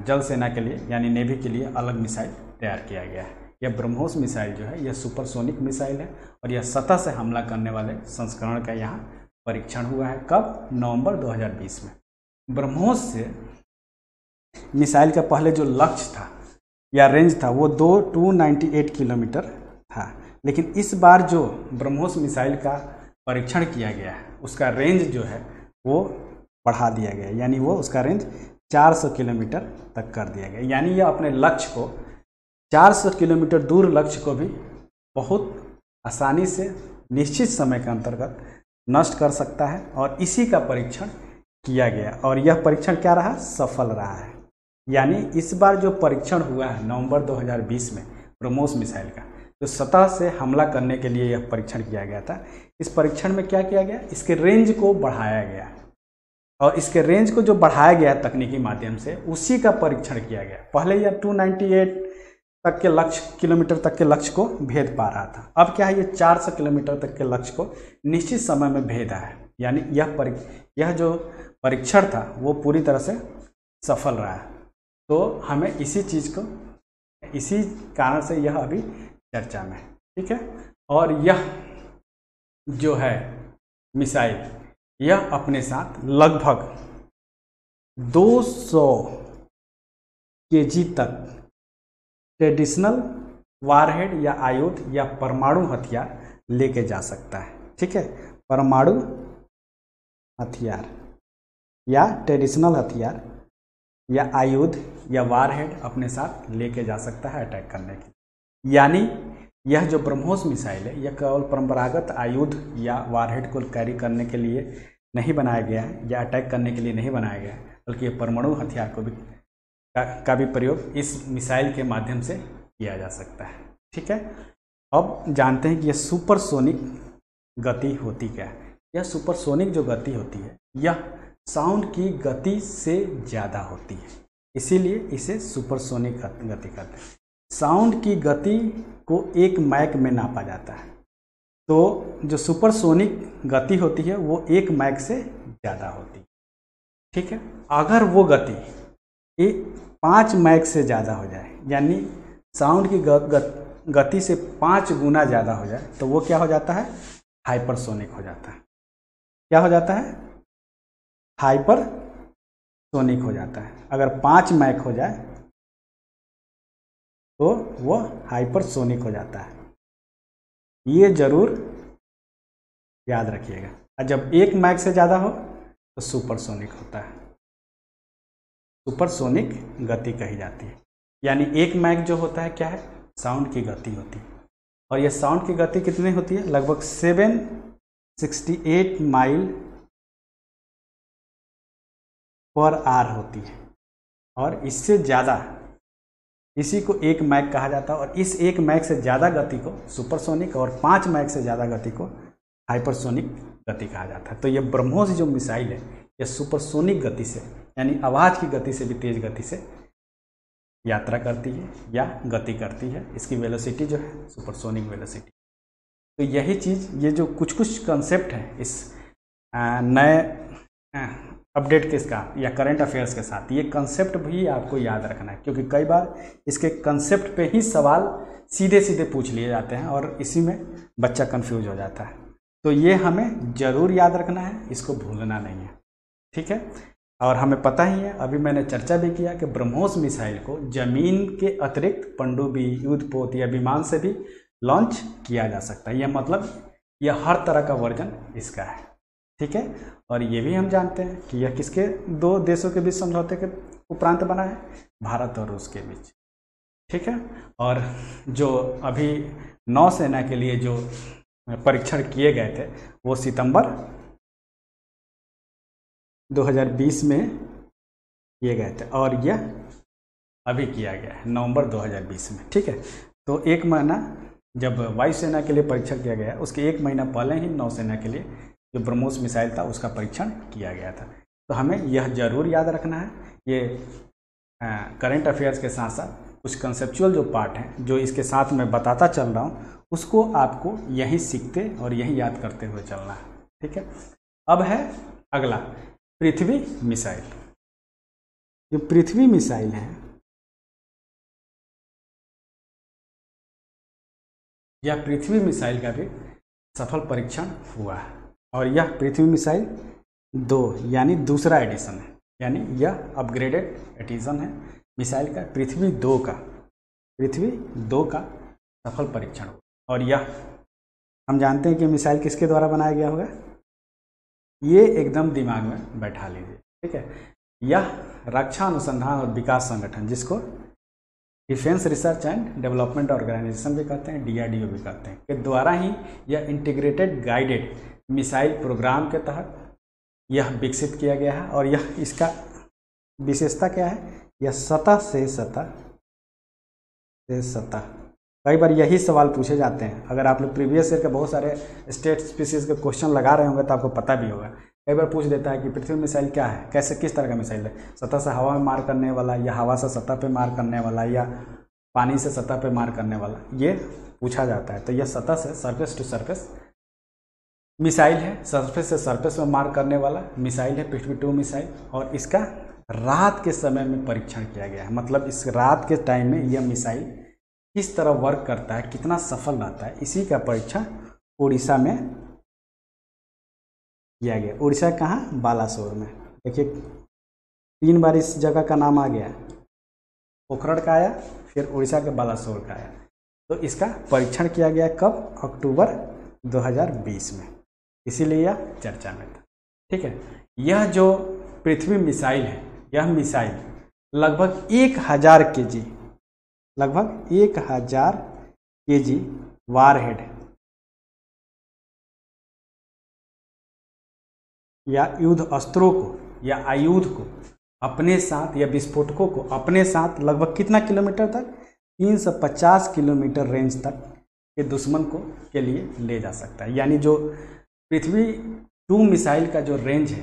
जल सेना के लिए यानी नेवी के लिए अलग मिसाइल तैयार किया गया है। यह ब्रह्मोस मिसाइल जो है यह सुपरसोनिक मिसाइल है, और यह सतह से हमला करने वाले संस्करण का यहाँ परीक्षण हुआ है। कब? नवंबर 2020 में। ब्रह्मोस से मिसाइल का पहले जो लक्ष्य था या रेंज था वो 298 किलोमीटर था, लेकिन इस बार जो ब्रह्मोस मिसाइल का परीक्षण किया गया है उसका रेंज जो है वो बढ़ा दिया गया, यानी वो उसका रेंज 400 किलोमीटर तक कर दिया गया। यानी यह अपने लक्ष्य को 400 किलोमीटर दूर लक्ष्य को भी बहुत आसानी से निश्चित समय के अंतर्गत नष्ट कर सकता है, और इसी का परीक्षण किया गया। और यह परीक्षण क्या रहा? सफल रहा है। यानी इस बार जो परीक्षण हुआ है नवंबर 2020 में ब्रह्मोस मिसाइल का, जो सतह से हमला करने के लिए यह परीक्षण किया गया था, इस परीक्षण में क्या किया गया? इसके रेंज को बढ़ाया गया, और इसके रेंज को जो बढ़ाया गया तकनीकी माध्यम से उसी का परीक्षण किया गया। पहले यह 298 तक के लक्ष्य किलोमीटर तक के लक्ष्य को भेद पा रहा था, अब क्या है, ये 400 किलोमीटर तक के लक्ष्य को निश्चित समय में भेदा है। यानी यह जो परीक्षण था वो पूरी तरह से सफल रहा है। तो हमें इसी कारण से यह अभी चर्चा में है। ठीक है, और यह जो है मिसाइल, यह अपने साथ लगभग 200 kg तक ट्रेडिशनल वारहेड या आयुध या परमाणु हथियार लेके जा सकता है। ठीक है, परमाणु हथियार या ट्रेडिशनल हथियार या आयुध या वारहेड अपने साथ लेके जा सकता है अटैक करने के। यानी यह जो ब्रह्मोस मिसाइल है यह केवल परंपरागत आयुध या वारहेड को कैरी करने के लिए नहीं बनाया गया है या अटैक करने के लिए नहीं बनाया गया है, बल्कि यह परमाणु हथियार को भी का भी प्रयोग इस मिसाइल के माध्यम से किया जा सकता है। ठीक है, अब जानते हैं कि यह सुपरसोनिक गति होती क्या है। यह सुपरसोनिक जो गति होती है यह साउंड की गति से ज़्यादा होती है, इसीलिए इसे सुपरसोनिक गति कहते हैं। साउंड की गति को 1 मैक में नापा जाता है, तो जो सुपरसोनिक गति होती है वो 1 मैक से ज़्यादा होती है। ठीक है, अगर वो गति 5 मैक से ज़्यादा हो जाए, यानी साउंड की गति से 5 गुना ज़्यादा हो जाए, तो वो क्या हो जाता है? हाइपरसोनिक हो जाता है। क्या हो जाता है, हाइपरसोनिक हो जाता है। अगर 5 मैक हो जाए तो वो हाइपरसोनिक हो जाता है, ये जरूर याद रखिएगा। और जब 1 मैक से ज़्यादा हो तो सुपरसोनिक होता है, सुपरसोनिक गति कही जाती है। यानी 1 मैक जो होता है क्या है, साउंड की गति होती है, और ये साउंड की गति कितनी होती है, लगभग 768 माइल पर आवर होती है। और इससे ज़्यादा, इसी को 1 मैक कहा जाता है। और इस 1 मैक से ज़्यादा गति को सुपरसोनिक, और 5 मैक से ज़्यादा गति को हाइपरसोनिक गति कहा जाता है। तो ये ब्रह्मोस जो मिसाइल है ये सुपरसोनिक गति से, यानी आवाज़ की गति से भी तेज गति से यात्रा करती है या गति करती है। इसकी वेलोसिटी जो है सुपरसोनिक वेलोसिटी। तो यही चीज़, ये जो कुछ कंसेप्ट है इस नए अपडेट के साथ या करंट अफेयर्स के साथ, ये कंसेप्ट भी आपको याद रखना है, क्योंकि कई बार इसके कंसेप्ट पे ही सवाल सीधे सीधे पूछ लिए जाते हैं और इसी में बच्चा कंफ्यूज हो जाता है। तो ये हमें ज़रूर याद रखना है, इसको भूलना नहीं है, ठीक है। और हमें पता ही है, अभी मैंने चर्चा भी किया कि ब्रह्मोस मिसाइल को जमीन के अतिरिक्त पनडुब्बी, युद्धपोत या विमान से भी लॉन्च किया जा सकता है। यह मतलब यह हर तरह का वर्जन इसका है, ठीक है। और ये भी हम जानते हैं कि यह किसके, 2 देशों के बीच समझौते के उपरांत बना है, भारत और रूस के बीच, ठीक है। और जो अभी नौसेना के लिए जो परीक्षण किए गए थे वो सितंबर 2020 में किए गए थे, और यह अभी किया गया है नवंबर 2020 में, ठीक है। तो 1 महीना जब वायुसेना के लिए परीक्षण किया गया, उसके 1 महीना पहले ही नौसेना के लिए जो ब्रह्मोस मिसाइल था उसका परीक्षण किया गया था। तो हमें यह जरूर याद रखना है। ये करंट अफेयर्स के साथ साथ कुछ कंसेप्चुअल जो पार्ट हैं जो इसके साथ मैं बताता चल रहा हूँ, उसको आपको यहीं सीखते और यहीं याद करते हुए चलना है, ठीक है। अब है अगला पृथ्वी मिसाइल। जो पृथ्वी मिसाइल है, यह पृथ्वी मिसाइल का भी सफल परीक्षण हुआ है। और यह पृथ्वी मिसाइल 2 यानी दूसरा एडिशन है, यानी यह अपग्रेडेड एडिशन है मिसाइल का। पृथ्वी 2 का सफल परीक्षण हुआ। और यह हम जानते हैं कि मिसाइल किसके द्वारा बनाया गया होगा, ये एकदम दिमाग में बैठा लीजिए, ठीक है। यह रक्षा अनुसंधान और विकास संगठन, जिसको defence research and development organisation भी कहते हैं, DRDO भी कहते हैं, के द्वारा ही यह इंटीग्रेटेड गाइडेड मिसाइल प्रोग्राम के तहत यह विकसित किया गया है। और यह इसका विशेषता क्या है, यह सतह से सतह कई बार यही सवाल पूछे जाते हैं। अगर आप लोग प्रीवियस ईयर के बहुत सारे स्टेट स्पीसीज के क्वेश्चन लगा रहे होंगे तो आपको पता भी होगा। कई बार पूछ देता है कि पृथ्वी मिसाइल क्या है, कैसे, किस तरह का मिसाइल है, सतह से हवा में मार करने वाला, या हवा से सतह पे मार करने वाला, या पानी से सतह पे मार करने वाला, ये पूछा जाता है। तो यह सतह से सरफेस टू सरफेस मिसाइल है, सरफेस से सरफेस में मार करने वाला मिसाइल है पृथ्वी 2 मिसाइल। और इसका रात के समय में परीक्षण किया गया है, मतलब इस रात के टाइम में यह मिसाइल किस तरह वर्क करता है, कितना सफल रहता है, इसी का परीक्षण उड़ीसा में किया गया। उड़ीसा कहाँ, बालासोर में। देखिए 3 बार इस जगह का नाम आ गया, पोखरण का आया, फिर उड़ीसा के बालासोर का आया। तो इसका परीक्षण किया गया कब, अक्टूबर 2020 में, इसीलिए यह चर्चा में था, ठीक है। यह जो पृथ्वी मिसाइल है, यह मिसाइल लगभग 1000 kg, लगभग 1000 kg वारहेड या युद्ध अस्त्रों को या आयुध को अपने साथ, या विस्फोटकों को अपने साथ लगभग कितना किलोमीटर तक, 350 किलोमीटर रेंज तक के दुश्मन को के लिए ले जा सकता है। यानी जो पृथ्वी 2 मिसाइल का जो रेंज है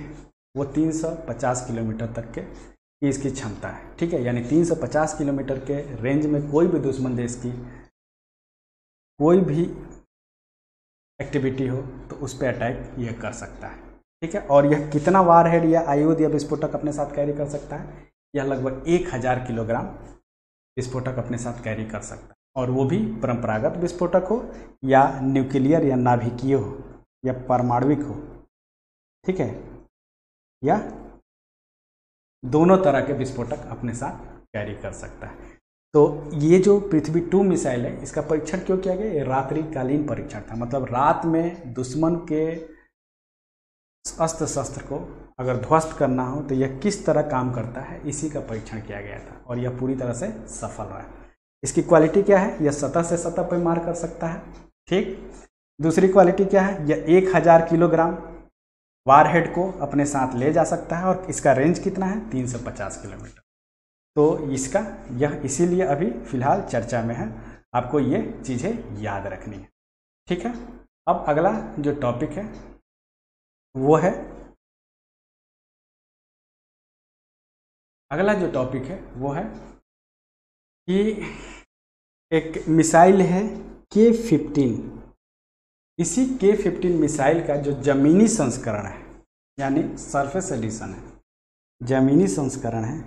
वो 350 किलोमीटर तक के की इसकी क्षमता है, ठीक है। यानी 350 किलोमीटर के रेंज में कोई भी दुश्मन देश की कोई भी एक्टिविटी हो तो उस पर अटैक यह कर सकता है, ठीक है। और यह कितना वारहेड या आयुध या विस्फोटक अपने साथ कैरी कर सकता है, यह लगभग 1000 किलोग्राम विस्फोटक अपने साथ कैरी कर सकता है। और वो भी परंपरागत विस्फोटक हो या न्यूक्लियर या नाभिकीय हो या परमाणविक हो, ठीक है, या दोनों तरह के विस्फोटक अपने साथ कैरी कर सकता है। तो ये जो पृथ्वी 2 मिसाइल है, इसका परीक्षण क्यों किया गया? ये रात्रिकालीन परीक्षण था, मतलब रात में दुश्मन के अस्त्र शस्त्र को अगर ध्वस्त करना हो तो यह किस तरह काम करता है, इसी का परीक्षण किया गया था और यह पूरी तरह से सफल रहा। इसकी क्वालिटी क्या है? यह सतह से सतह पर मार कर सकता है, ठीक। दूसरी क्वालिटी क्या है? यह 1000 किलोग्राम वारहेड को अपने साथ ले जा सकता है और इसका रेंज कितना है? 350 किलोमीटर। तो इसका यह इसीलिए अभी फिलहाल चर्चा में है, आपको ये चीज़ें याद रखनी है, ठीक है। अब अगला जो टॉपिक है वो है, अगला जो टॉपिक है वो है कि एक मिसाइल है K-15। इसी K-15 मिसाइल का जो जमीनी संस्करण है, यानी सरफेस एडिशन है, जमीनी संस्करण है,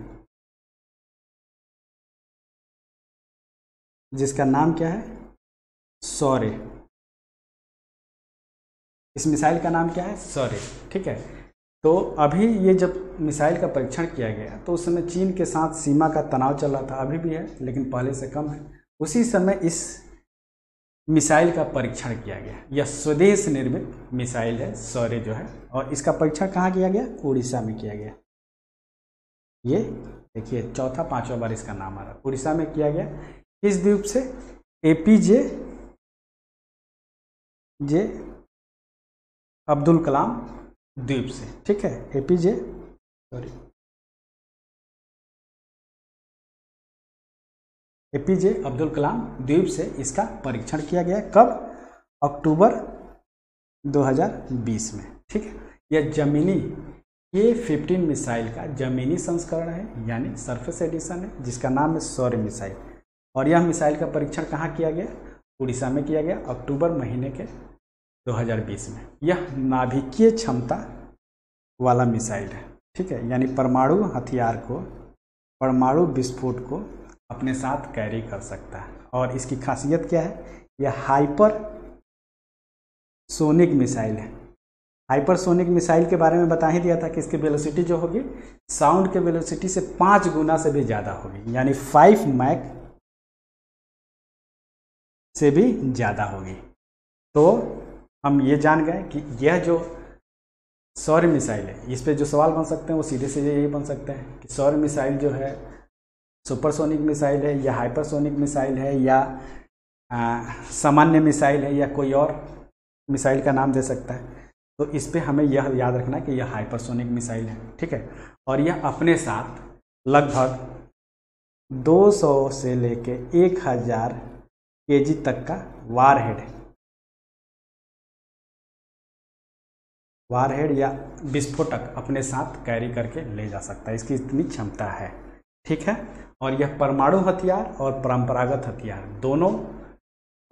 जिसका नाम क्या है? शौर्य। इस मिसाइल का नाम क्या है? शौर्य, ठीक है। तो अभी ये जब मिसाइल का परीक्षण किया गया तो उस समय चीन के साथ सीमा का तनाव चल रहा था, अभी भी है लेकिन पहले से कम है। उसी समय इस मिसाइल का परीक्षण किया गया। यह स्वदेश निर्मित मिसाइल है शौर्य जो है, और इसका परीक्षण कहाँ किया गया? उड़ीसा में किया गया। ये देखिए चौथा पांचवा बार इसका नाम आ रहा है। उड़ीसा में किया गया। किस द्वीप से? APJ अब्दुल कलाम द्वीप से, ठीक है। APJ अब्दुल कलाम द्वीप से इसका परीक्षण किया गया। कब? अक्टूबर 2020 में, ठीक है। यह जमीनी K-15 मिसाइल का जमीनी संस्करण है, यानी सरफेस एडिशन है, जिसका नाम है शौर्य मिसाइल। और यह मिसाइल का परीक्षण कहाँ किया गया? उड़ीसा में किया गया अक्टूबर महीने के 2020 में। यह नाभिकीय क्षमता वाला मिसाइल है, ठीक है, यानी परमाणु हथियार को, परमाणु विस्फोट को अपने साथ कैरी कर सकता है। और इसकी खासियत क्या है? यह हाइपर सोनिक मिसाइल है। हाइपरसोनिक मिसाइल के बारे में बता ही दिया था कि इसकी वेलोसिटी जो होगी साउंड के वेलोसिटी से 5 गुना से भी ज़्यादा होगी, यानी 5 मैक से भी ज़्यादा होगी। तो हम ये जान गए कि यह जो सौर मिसाइल है, इस पे जो सवाल बन सकते हैं वो सीधे से यही बन सकते हैं कि सौर मिसाइल जो है सुपरसोनिक मिसाइल है या हाइपरसोनिक मिसाइल है या सामान्य मिसाइल है या कोई और मिसाइल का नाम दे सकता है। तो इस पे हमें यह याद रखना कि यह हाइपरसोनिक मिसाइल है, ठीक है। और यह अपने साथ लगभग 200 से लेके 1000 kg तक का वारहेड या विस्फोटक अपने साथ कैरी करके ले जा सकता है। इसकी इतनी क्षमता है, ठीक है। और यह परमाणु हथियार और परंपरागत हथियार दोनों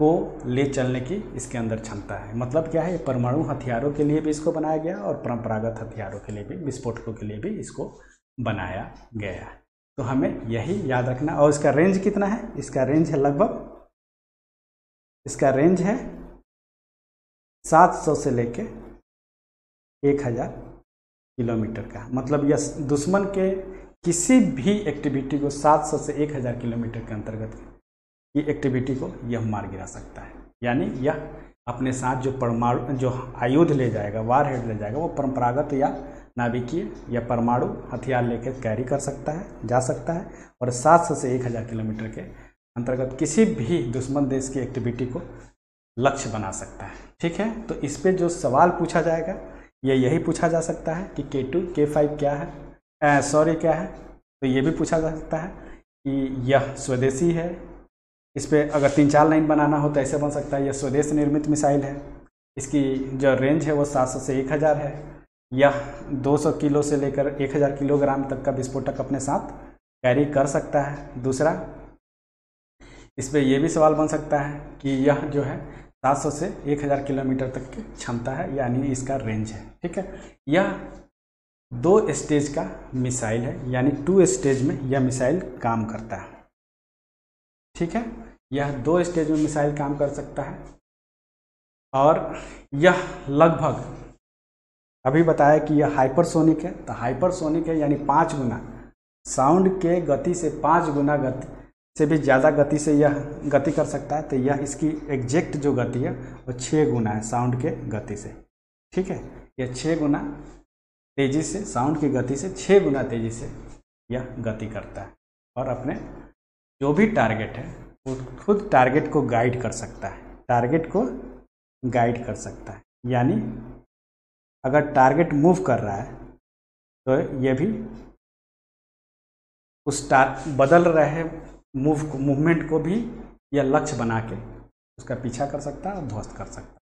को ले चलने की इसके अंदर क्षमता है। मतलब क्या है? परमाणु हथियारों के लिए भी इसको बनाया गया और परंपरागत हथियारों के लिए भी, विस्फोटकों के लिए भी इसको बनाया गया। तो हमें यही याद रखना। और इसका रेंज कितना है? इसका रेंज है लगभग, इसका रेंज है 700 से लेके 1000 किलोमीटर का। मतलब यह दुश्मन के किसी भी एक्टिविटी को 700 से 1000 किलोमीटर के अंतर्गत की एक्टिविटी को यह मार गिरा सकता है। यानी यह अपने साथ जो परमाणु जो आयुध ले जाएगा, वारहेड ले जाएगा, वो परंपरागत या नाभिकीय या परमाणु हथियार लेकर कैरी कर सकता है, जा सकता है। और 700 से 1000 किलोमीटर के अंतर्गत किसी भी दुश्मन देश की एक्टिविटी को लक्ष्य बना सकता है, ठीक है। तो इस पे जो सवाल पूछा जाएगा ये यही पूछा जा सकता है कि K2 K5 क्या है, सॉरी क्या है। तो ये भी पूछा जा सकता है कि यह स्वदेशी है। इस पर अगर 3-4 लाइन बनाना हो तो ऐसे बन सकता है, यह स्वदेश निर्मित मिसाइल है, इसकी जो रेंज है वो 700 से 1000 है, यह 200 किलो से लेकर 1000 किलोग्राम तक का विस्फोटक अपने साथ कैरी कर सकता है। दूसरा, इस पर यह भी सवाल बन सकता है कि यह जो है 700 से 1000 किलोमीटर तक की क्षमता है, यानी इसका रेंज है, ठीक है। यह 2 स्टेज का मिसाइल है, यानी 2 स्टेज में यह मिसाइल काम करता है, ठीक है। यह 2 स्टेज में मिसाइल काम कर सकता है और यह लगभग अभी बताया कि यह हाइपरसोनिक है, तो हाइपरसोनिक है यानी 5 गुना साउंड के गति से 5 गुना गति से भी ज़्यादा गति से यह गति कर सकता है। तो यह इसकी एग्जैक्ट जो गति है वो 6 गुना है साउंड के गति से। ठीक है, यह 6 गुना तेज़ी से, साउंड की गति से 6 गुना तेज़ी से यह गति करता है और अपने जो भी टारगेट है वो खुद टारगेट को गाइड कर सकता है, टारगेट को गाइड कर सकता है। यानी अगर टारगेट मूव कर रहा है तो ये भी उस बदल रहे मूवमेंट को भी यह लक्ष्य बना के उसका पीछा कर सकता है और ध्वस्त कर सकता है।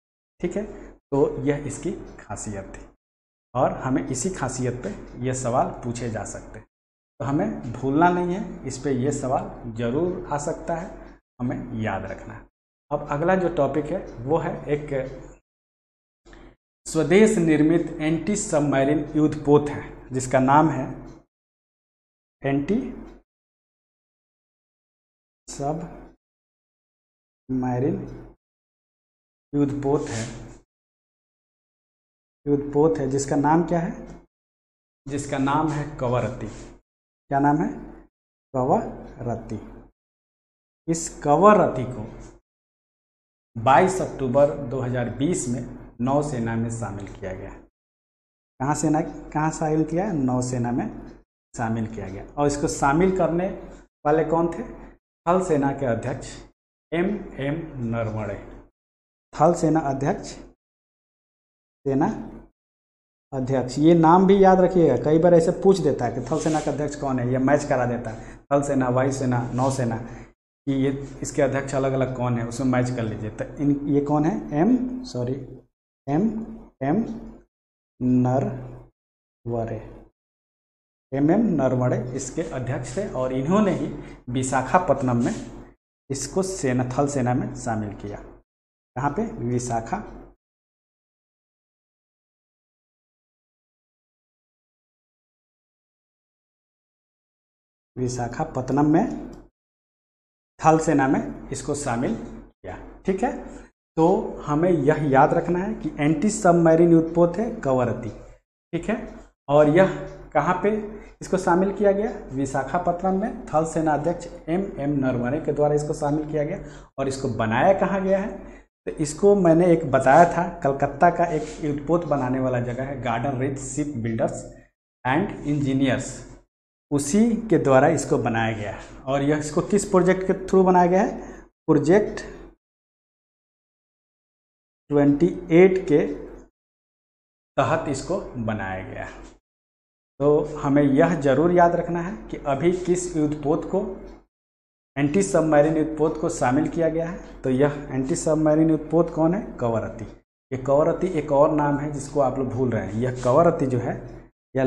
ठीक है, तो यह इसकी खासियत थी और हमें इसी खासियत पे यह सवाल पूछे जा सकते हैं। तो हमें भूलना नहीं है, इस पे यह सवाल जरूर आ सकता है, हमें याद रखना है। अब अगला जो टॉपिक है वो है एक स्वदेश निर्मित एंटी सबमरीन युद्धपोत है जिसका नाम है एंटी सबमरीन युद्धपोत है जिसका नाम क्या है, जिसका नाम है कवरत्ती। क्या नाम है? कवरत्ती। इस कवरत्ती को 22 अक्टूबर 2020 में नौसेना में शामिल किया गया। कहाँ शामिल किया? नौसेना में शामिल किया गया। और इसको शामिल करने वाले कौन थे? थल सेना के अध्यक्ष M.M. नरवणे। थल सेना अध्यक्ष, ये नाम भी याद रखिएगा, कई बार ऐसे पूछ देता है कि थल सेना का अध्यक्ष कौन है, ये मैच करा देता है थल सेना, वायुसेना, नौसेना कि ये इसके अध्यक्ष अलग अलग कौन है, उसमें मैच कर लीजिए। तो ये कौन है? M.M. नरवणे इसके अध्यक्ष थे और इन्होंने ही विशाखापत्तनम में इसको थल सेना में शामिल किया। कहाँ पे? विशाखापत्तनम में थल सेना में इसको शामिल किया। ठीक है, तो हमें यह याद रखना है कि एंटी सबमरीन युद्धपोत है कवरत्ती। ठीक है, और यह कहाँ पे इसको शामिल किया गया? विशाखापत्तनम में थल सेना अध्यक्ष M.M. नरवणे के द्वारा इसको शामिल किया गया। और इसको बनाया कहाँ गया है? तो इसको मैंने एक बताया था, कलकत्ता का एक युद्धपोत बनाने वाला जगह है garden rich ship builders and engineers, उसी के द्वारा इसको बनाया गया है। और यह इसको किस प्रोजेक्ट के थ्रू बनाया गया है? प्रोजेक्ट 28 के तहत इसको बनाया गया है। तो हमें यह जरूर याद रखना है कि अभी किस युद्धपोत को, एंटी सबमरीन युद्धपोत को शामिल किया गया है। तो यह एंटी सबमरीन युद्धपोत कौन है? कवरत्ती। ये कवरत्ती एक और नाम है जिसको आप लोग भूल रहे हैं। यह कवरत्ती जो है यह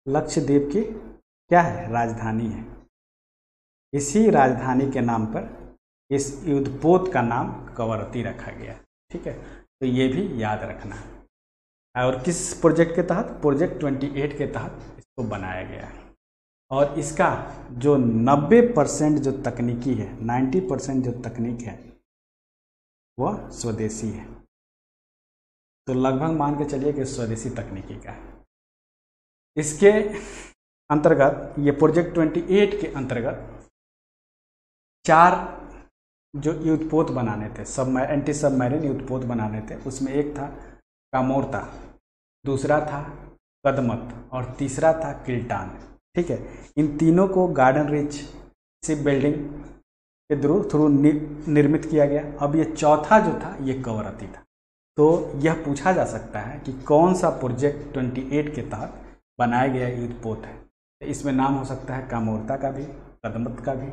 लक्षद्वीप की क्या है? राजधानी है। इसी राजधानी के नाम पर इस युद्धपोत का नाम कवरत्ती रखा गया। ठीक है, तो ये भी याद रखना है। और किस प्रोजेक्ट के तहत? प्रोजेक्ट 28 के तहत इसको बनाया गया है। और इसका जो 90% जो तकनीकी है, 90% जो तकनीक है वह स्वदेशी है। तो लगभग मान के चलिए कि स्वदेशी तकनीकी का है। इसके अंतर्गत, ये प्रोजेक्ट 28 के अंतर्गत 4 जो युद्धपोत बनाने थे, एंटी सबमरीन युद्धपोत बनाने थे, उसमें एक था कामोर्ता, दूसरा था कदमत और तीसरा था किल्टान। ठीक है, इन तीनों को गार्डन रिच शिप बिल्डिंग के थ्रू निर्मित किया गया। अब ये चौथा जो था ये कवरत्ती था। तो यह पूछा जा सकता है कि कौन सा प्रोजेक्ट 28 के तहत बनाया गया युद्धपोत है। इसमें नाम हो सकता है कामोर्ता का भी, कदमत का भी,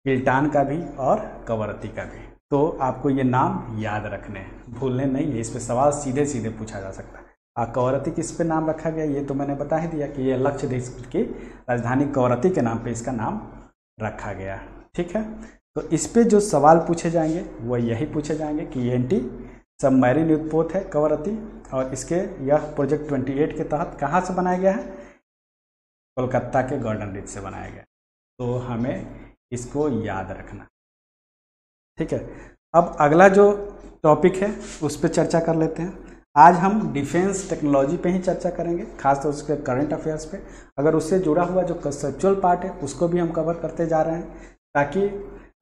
किल्टान का भी और कवरत्ती का भी। तो आपको ये नाम याद रखने हैं, भूलने नहीं है। इस पे सवाल सीधे सीधे पूछा जा सकता है। कवरत्ती किस पे नाम रखा गया ये तो मैंने बता ही दिया कि ये लक्षद्वीप की राजधानी कवरत्ती के नाम पे इसका नाम रखा गया। ठीक है, तो इस पे जो सवाल पूछे जाएंगे वह यही पूछे जाएंगे कि ये एंटी सबमरीन युद्धपोत है कवरत्ती और इसके यह प्रोजेक्ट 28 के तहत कहाँ से बनाया गया है? कोलकाता के गार्डन रिच से बनाया गया। तो हमें इसको याद रखना। ठीक है, अब अगला जो टॉपिक है उस पर चर्चा कर लेते हैं। आज हम डिफेंस टेक्नोलॉजी पे ही चर्चा करेंगे, खासतौर से करंट अफेयर्स पे। अगर उससे जुड़ा हुआ जो कंसेप्चुअल पार्ट है उसको भी हम कवर करते जा रहे हैं, ताकि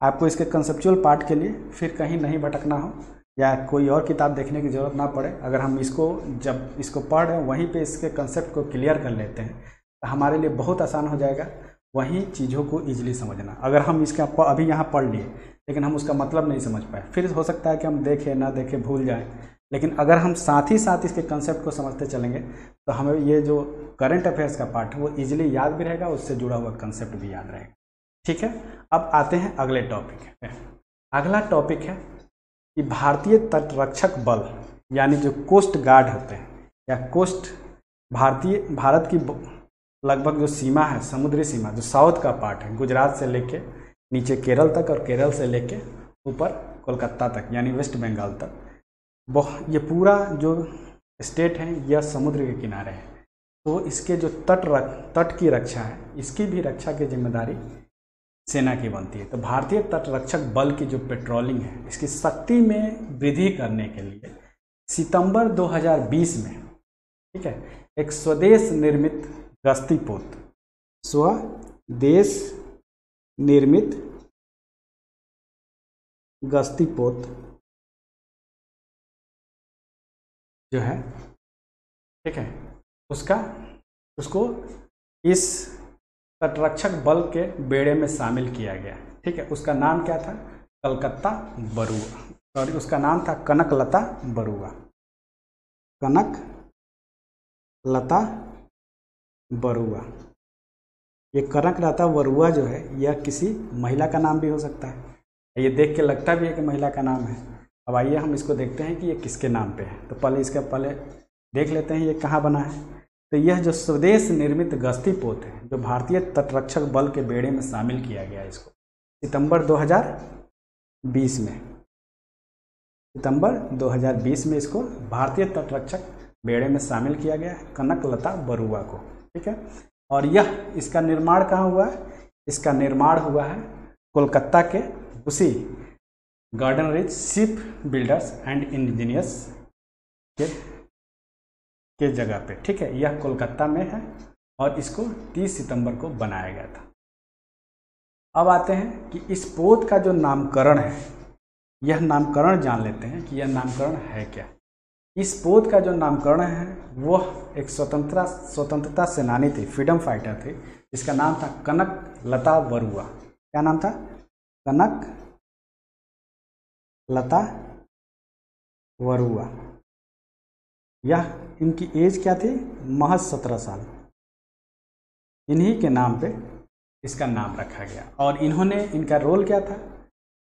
आपको इसके कंसेप्चुअल पार्ट के लिए फिर कहीं नहीं भटकना हो या कोई और किताब देखने की ज़रूरत ना पड़े। अगर हम इसको जब इसको पढ़ रहे हैं वहीं पे इसके कंसेप्ट को क्लियर कर लेते हैं तो हमारे लिए बहुत आसान हो जाएगा वहीं चीज़ों को ईजिली समझना। अगर हम इसका अभी यहाँ पढ़ लिए लेकिन हम उसका मतलब नहीं समझ पाए, फिर हो सकता है कि हम देखें ना देखें भूल जाएं। लेकिन अगर हम साथ ही साथ इसके कंसेप्ट को समझते चलेंगे तो हमें ये जो करंट अफेयर्स का पार्ट है वो ईजिली याद भी रहेगा, उससे जुड़ा हुआ कंसेप्ट भी याद रहेगा। ठीक है, अब आते हैं अगले टॉपिक पे। अगला टॉपिक है कि भारतीय तटरक्षक बल यानी जो कोस्ट गार्ड होते हैं या कोस्ट भारत की लगभग जो सीमा है, समुद्री सीमा, जो साउथ का पार्ट है, गुजरात से लेके नीचे केरल तक और केरल से लेके ऊपर कोलकाता तक यानी वेस्ट बंगाल तक, ये पूरा जो स्टेट है यह समुद्र के किनारे है। तो इसके जो तट की रक्षा है, इसकी भी रक्षा की जिम्मेदारी सेना की बनती है। तो भारतीय तटरक्षक बल की जो पेट्रोलिंग है, इसकी शक्ति में वृद्धि करने के लिए सितंबर 2020 में, ठीक है, एक स्वदेश निर्मित गश्ती पोत, स्वदेश निर्मित गश्ती पोत जो है, ठीक है, उसको इस तटरक्षक बल के बेड़े में शामिल किया गया। ठीक है, उसका नाम क्या था? कलकत्ता बरुआ, सॉरी उसका नाम था कनकलता बरुआ। कनकलता बरुआ। ये कनकलता बरुआ जो है यह किसी महिला का नाम भी हो सकता है। ये देख के लगता भी है कि महिला का नाम है। अब आइए हम इसको देखते हैं कि ये किसके नाम पे है। तो पहले देख लेते हैं ये कहाँ बना है। तो यह जो स्वदेश निर्मित गश्ती पोत है, जो भारतीय तटरक्षक बल के बेड़े में शामिल किया गया, इसको सितंबर 2020 में, सितंबर 2020 में इसको भारतीय तटरक्षक बेड़े में शामिल किया गया है, कनकलता बरुआ को। ठीक है, और यह इसका निर्माण कहाँ हुआ है? इसका निर्माण हुआ है कोलकाता के उसी garden rich ship builders and engineers के जगह पे। ठीक है, यह कोलकाता में है और इसको 30 सितंबर को बनाया गया था। अब आते हैं कि इस पोत का जो नामकरण है, यह नामकरण जान लेते हैं कि यह नामकरण है क्या। इस पोत का जो नामकरण है वह एक स्वतंत्रता सेनानी थी, फ्रीडम फाइटर थी, जिसका नाम था कनकलता बरुआ। क्या नाम था? कनकलता बरुआ। यह इनकी एज क्या थी? महज 17 साल। इन्हीं के नाम पे इसका नाम रखा गया। और इनका रोल क्या था?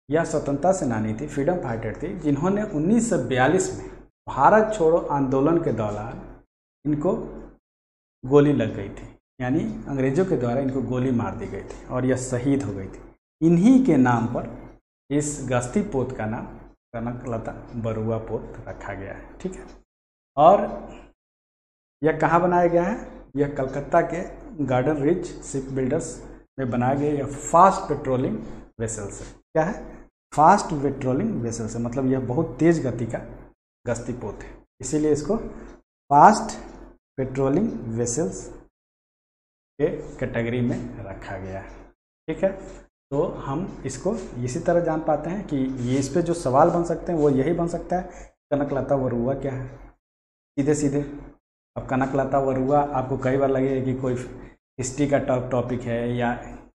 यह स्वतंत्रता सेनानी थी, फ्रीडम फाइटर थी, जिन्होंने 1942 में भारत छोड़ो आंदोलन के दौरान इनको गोली लग गई थी, यानी अंग्रेजों के द्वारा इनको गोली मार दी गई थी और यह शहीद हो गई थी। इन्हीं के नाम पर इस गश्ती पोत का नाम कनकलता बरुआ पोत रखा गया है। ठीक है, और यह कहाँ बनाया गया है? यह कलकत्ता के गार्डन रिच शिप बिल्डर्स में बनाया गया। यह फास्ट पेट्रोलिंग वेसल से, क्या है? फास्ट पेट्रोलिंग वेसल से, मतलब यह बहुत तेज गति का गश्ती पोत है, इसीलिए इसको फास्ट पेट्रोलिंग वेसल्स के कैटेगरी में रखा गया है। ठीक है, तो हम इसको इसी तरह जान पाते हैं कि ये इस पे जो सवाल बन सकते हैं वो यही बन सकता है, कनकलता बरुआ क्या है, सीधे सीधे। अब कनकलता बरुआ आपको कई बार लगेगा कि कोई हिस्ट्री का टॉपिक है या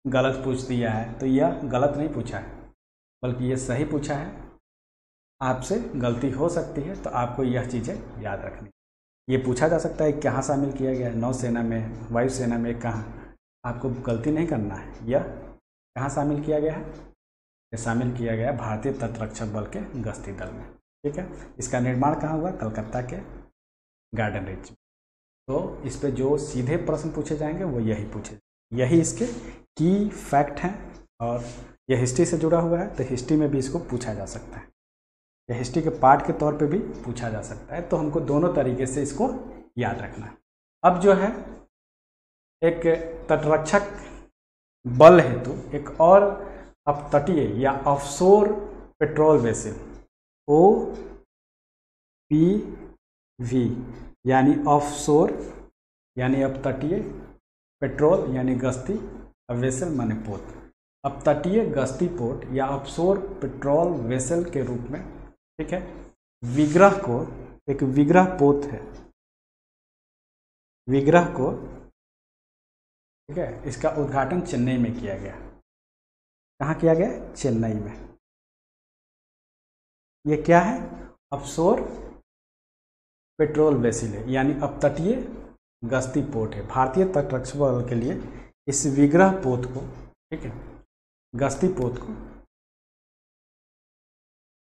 गलत पूछ दिया है, तो यह गलत नहीं पूछा है, बल्कि ये सही पूछा है। आपसे गलती हो सकती है, तो आपको यह चीज़ें याद रखनी। ये पूछा जा सकता है कहाँ शामिल किया गया है, नौसेना में, वायुसेना में, कहाँ। आपको गलती नहीं करना है। यह कहाँ शामिल किया गया है? ये शामिल किया गया भारतीय तटरक्षक बल के गश्ती दल में। ठीक है, इसका निर्माण कहाँ हुआ? कलकत्ता के गार्डन रिच। तो इस पे जो सीधे प्रश्न पूछे जाएंगे वो यही पूछे, यही इसके की फैक्ट हैं। और यह हिस्ट्री से जुड़ा हुआ है, तो हिस्ट्री में भी इसको पूछा जा सकता है, या हिस्ट्री के पार्ट के तौर पे भी पूछा जा सकता है। तो हमको दोनों तरीके से इसको याद रखना है। अब जो है एक तटरक्षक बल हेतु एक और अपतटीय या ऑफशोर पेट्रोल वेसल, OPV यानी ऑफशोर यानी अपतटीय, पेट्रोल यानी गश्ती, वेसल माने पोत। अपतटीय गश्ती पोत या ऑफशोर पेट्रोल वेसल के रूप में, ठीक है, विग्रह को, एक विग्रह पोत है, विग्रह को, ठीक है, इसका उद्घाटन चेन्नई में किया गया। कहाँ किया गया? चेन्नई में। ये क्या है? ऑफशोर पेट्रोल वेसल है, यानी अपतटीय गश्ती पोत है। भारतीय तटरक्षक बल के लिए इस विग्रह पोत को, ठीक है, गश्ती पोत को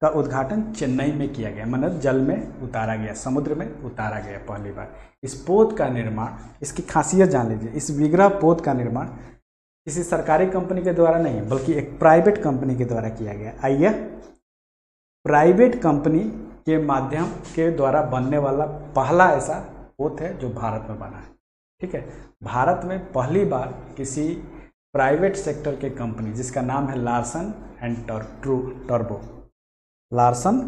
का उद्घाटन चेन्नई में किया गया, मतलब जल में उतारा गया, समुद्र में उतारा गया पहली बार। इस पोत का निर्माण, इसकी खासियत जान लीजिए, इस विग्रह पोत का निर्माण किसी सरकारी कंपनी के द्वारा नहीं बल्कि एक प्राइवेट कंपनी के द्वारा किया गया। आइए, प्राइवेट कंपनी के माध्यम के द्वारा बनने वाला पहला ऐसा पोत है जो भारत में बना है, ठीक है। भारत में पहली बार किसी प्राइवेट सेक्टर के कंपनी जिसका नाम है Larsen and turbo, Larsen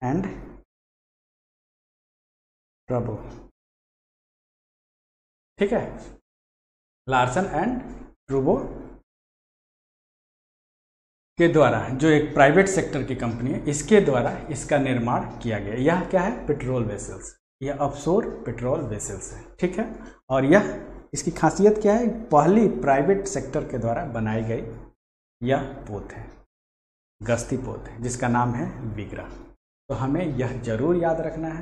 and turbo, ठीक है, लार्सन एंड टर्बो के द्वारा, जो एक प्राइवेट सेक्टर की कंपनी है, इसके द्वारा इसका निर्माण किया गया। यह क्या है? पेट्रोल वेसल्स, यह ऑफशोर पेट्रोल वेसल्स है, ठीक है। और यह, इसकी खासियत क्या है? पहली प्राइवेट सेक्टर के द्वारा बनाई गई यह पोत है, गश्ती पोत है, जिसका नाम है विग्रह। तो हमें यह जरूर याद रखना है,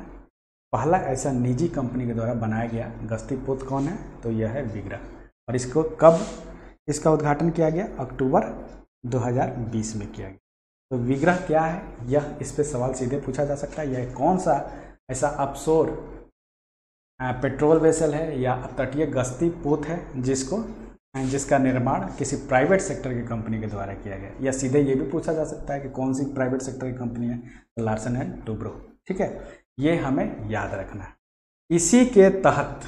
पहला ऐसा निजी कंपनी के द्वारा बनाया गया गश्ती पोत कौन है? तो यह है विग्रह। और इसको कब इसका उद्घाटन किया गया? अक्टूबर 2020 में किया गया। तो विग्रह क्या है? यह, इस पे सवाल सीधे पूछा जा सकता है। यह कौन सा ऐसा ऑफशोर पेट्रोल वेसल है या तटीय गश्ती पोत है जिसका निर्माण किसी प्राइवेट सेक्टर की कंपनी के द्वारा किया गया? या सीधे ये भी पूछा जा सकता है कि कौन सी प्राइवेट सेक्टर की कंपनी है? लार्सन एंड टुब्रो, ठीक है। ये हमें याद रखना है। इसी के तहत,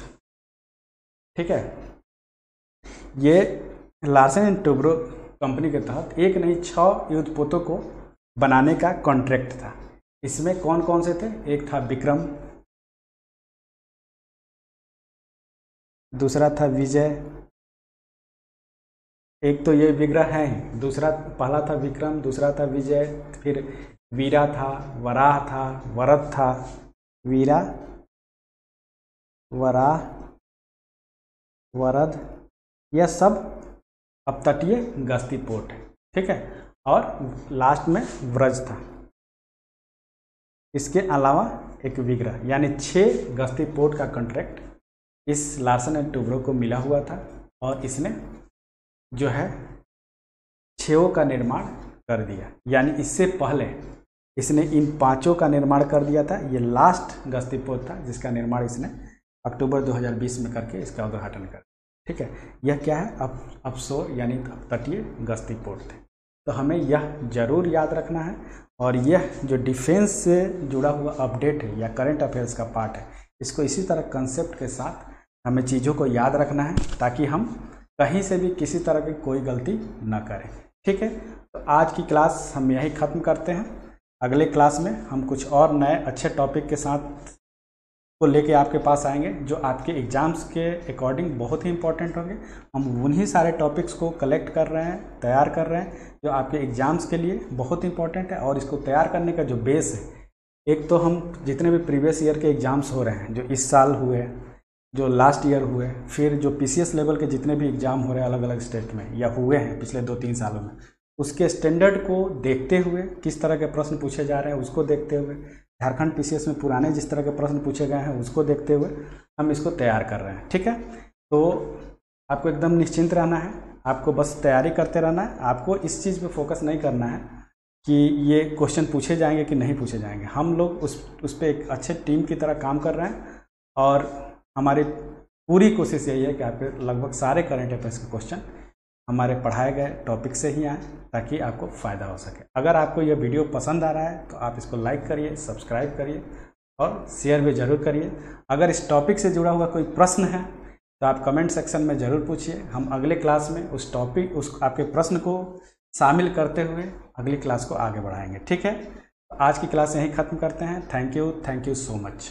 ठीक है, ये लार्सन एंड टुब्रो कंपनी के तहत एक नहीं 6 युद्धपोतों को बनाने का कॉन्ट्रैक्ट था। इसमें कौन कौन से थे? एक था विक्रम, दूसरा था विजय, एक तो ये विग्रह है, दूसरा, पहला था विक्रम, दूसरा था विजय, फिर वीरा था, वराह था, वरद था, वीरा, वराह, वरद, यह सब अपतटीय गश्ती पोत है, ठीक है। और लास्ट में व्रज था। इसके अलावा एक विग्रह, यानी 6 गश्ती पोत का कॉन्ट्रैक्ट इस लार्सन एंड टुब्रो को मिला हुआ था और इसने जो है 6 का निर्माण कर दिया। यानी इससे पहले इसने इन 5 का निर्माण कर दिया था। ये लास्ट गश्ती पोत था जिसका निर्माण इसने अक्टूबर 2020 में करके इसका उद्घाटन कर, ठीक है। यह क्या है? ऑफशोर यानी तटीय गश्ती पोत थे। तो हमें यह जरूर याद रखना है। और यह जो डिफेंस से जुड़ा हुआ अपडेट है या करंट अफेयर्स का पार्ट है, इसको इसी तरह कंसेप्ट के साथ हमें चीज़ों को याद रखना है ताकि हम कहीं से भी किसी तरह की कोई गलती ना करें, ठीक है। तो आज की क्लास हम यही ख़त्म करते हैं। अगले क्लास में हम कुछ और नए अच्छे टॉपिक के साथ को लेके आपके पास आएंगे जो आपके एग्ज़ाम्स के अकॉर्डिंग बहुत ही इंपॉर्टेंट होंगे। हम उन्हीं सारे टॉपिक्स को कलेक्ट कर रहे हैं, तैयार कर रहे हैं जो आपके एग्ज़ाम्स के लिए बहुत इंपॉर्टेंट है। और इसको तैयार करने का जो बेस है, एक तो हम जितने भी प्रीवियस ईयर के एग्ज़ाम्स हो रहे हैं, जो इस साल हुए, जो लास्ट ईयर हुए, फिर जो PCS लेवल के जितने भी एग्ज़ाम हो रहे हैं अलग अलग स्टेट में या हुए हैं पिछले 2-3 सालों में, उसके स्टैंडर्ड को देखते हुए, किस तरह के प्रश्न पूछे जा रहे हैं उसको देखते हुए, झारखंड PCS में पुराने जिस तरह के प्रश्न पूछे गए हैं उसको देखते हुए हम इसको तैयार कर रहे हैं, ठीक है। तो आपको एकदम निश्चिंत रहना है, आपको बस तैयारी करते रहना है। आपको इस चीज़ पे फोकस नहीं करना है कि ये क्वेश्चन पूछे जाएंगे कि नहीं पूछे जाएंगे। हम लोग उस पर एक अच्छे टीम की तरह काम कर रहे हैं और हमारी पूरी कोशिश यही है कि आपके लगभग सारे करंट अफेयर्स के क्वेश्चन हमारे पढ़ाए गए टॉपिक से ही आए ताकि आपको फ़ायदा हो सके। अगर आपको यह वीडियो पसंद आ रहा है तो आप इसको लाइक करिए, सब्सक्राइब करिए और शेयर भी ज़रूर करिए। अगर इस टॉपिक से जुड़ा हुआ कोई प्रश्न है तो आप कमेंट सेक्शन में ज़रूर पूछिए। हम अगले क्लास में उस आपके प्रश्न को शामिल करते हुए अगली क्लास को आगे बढ़ाएंगे। ठीक है, आज की क्लास यहीं ख़त्म करते हैं। Thank you so much.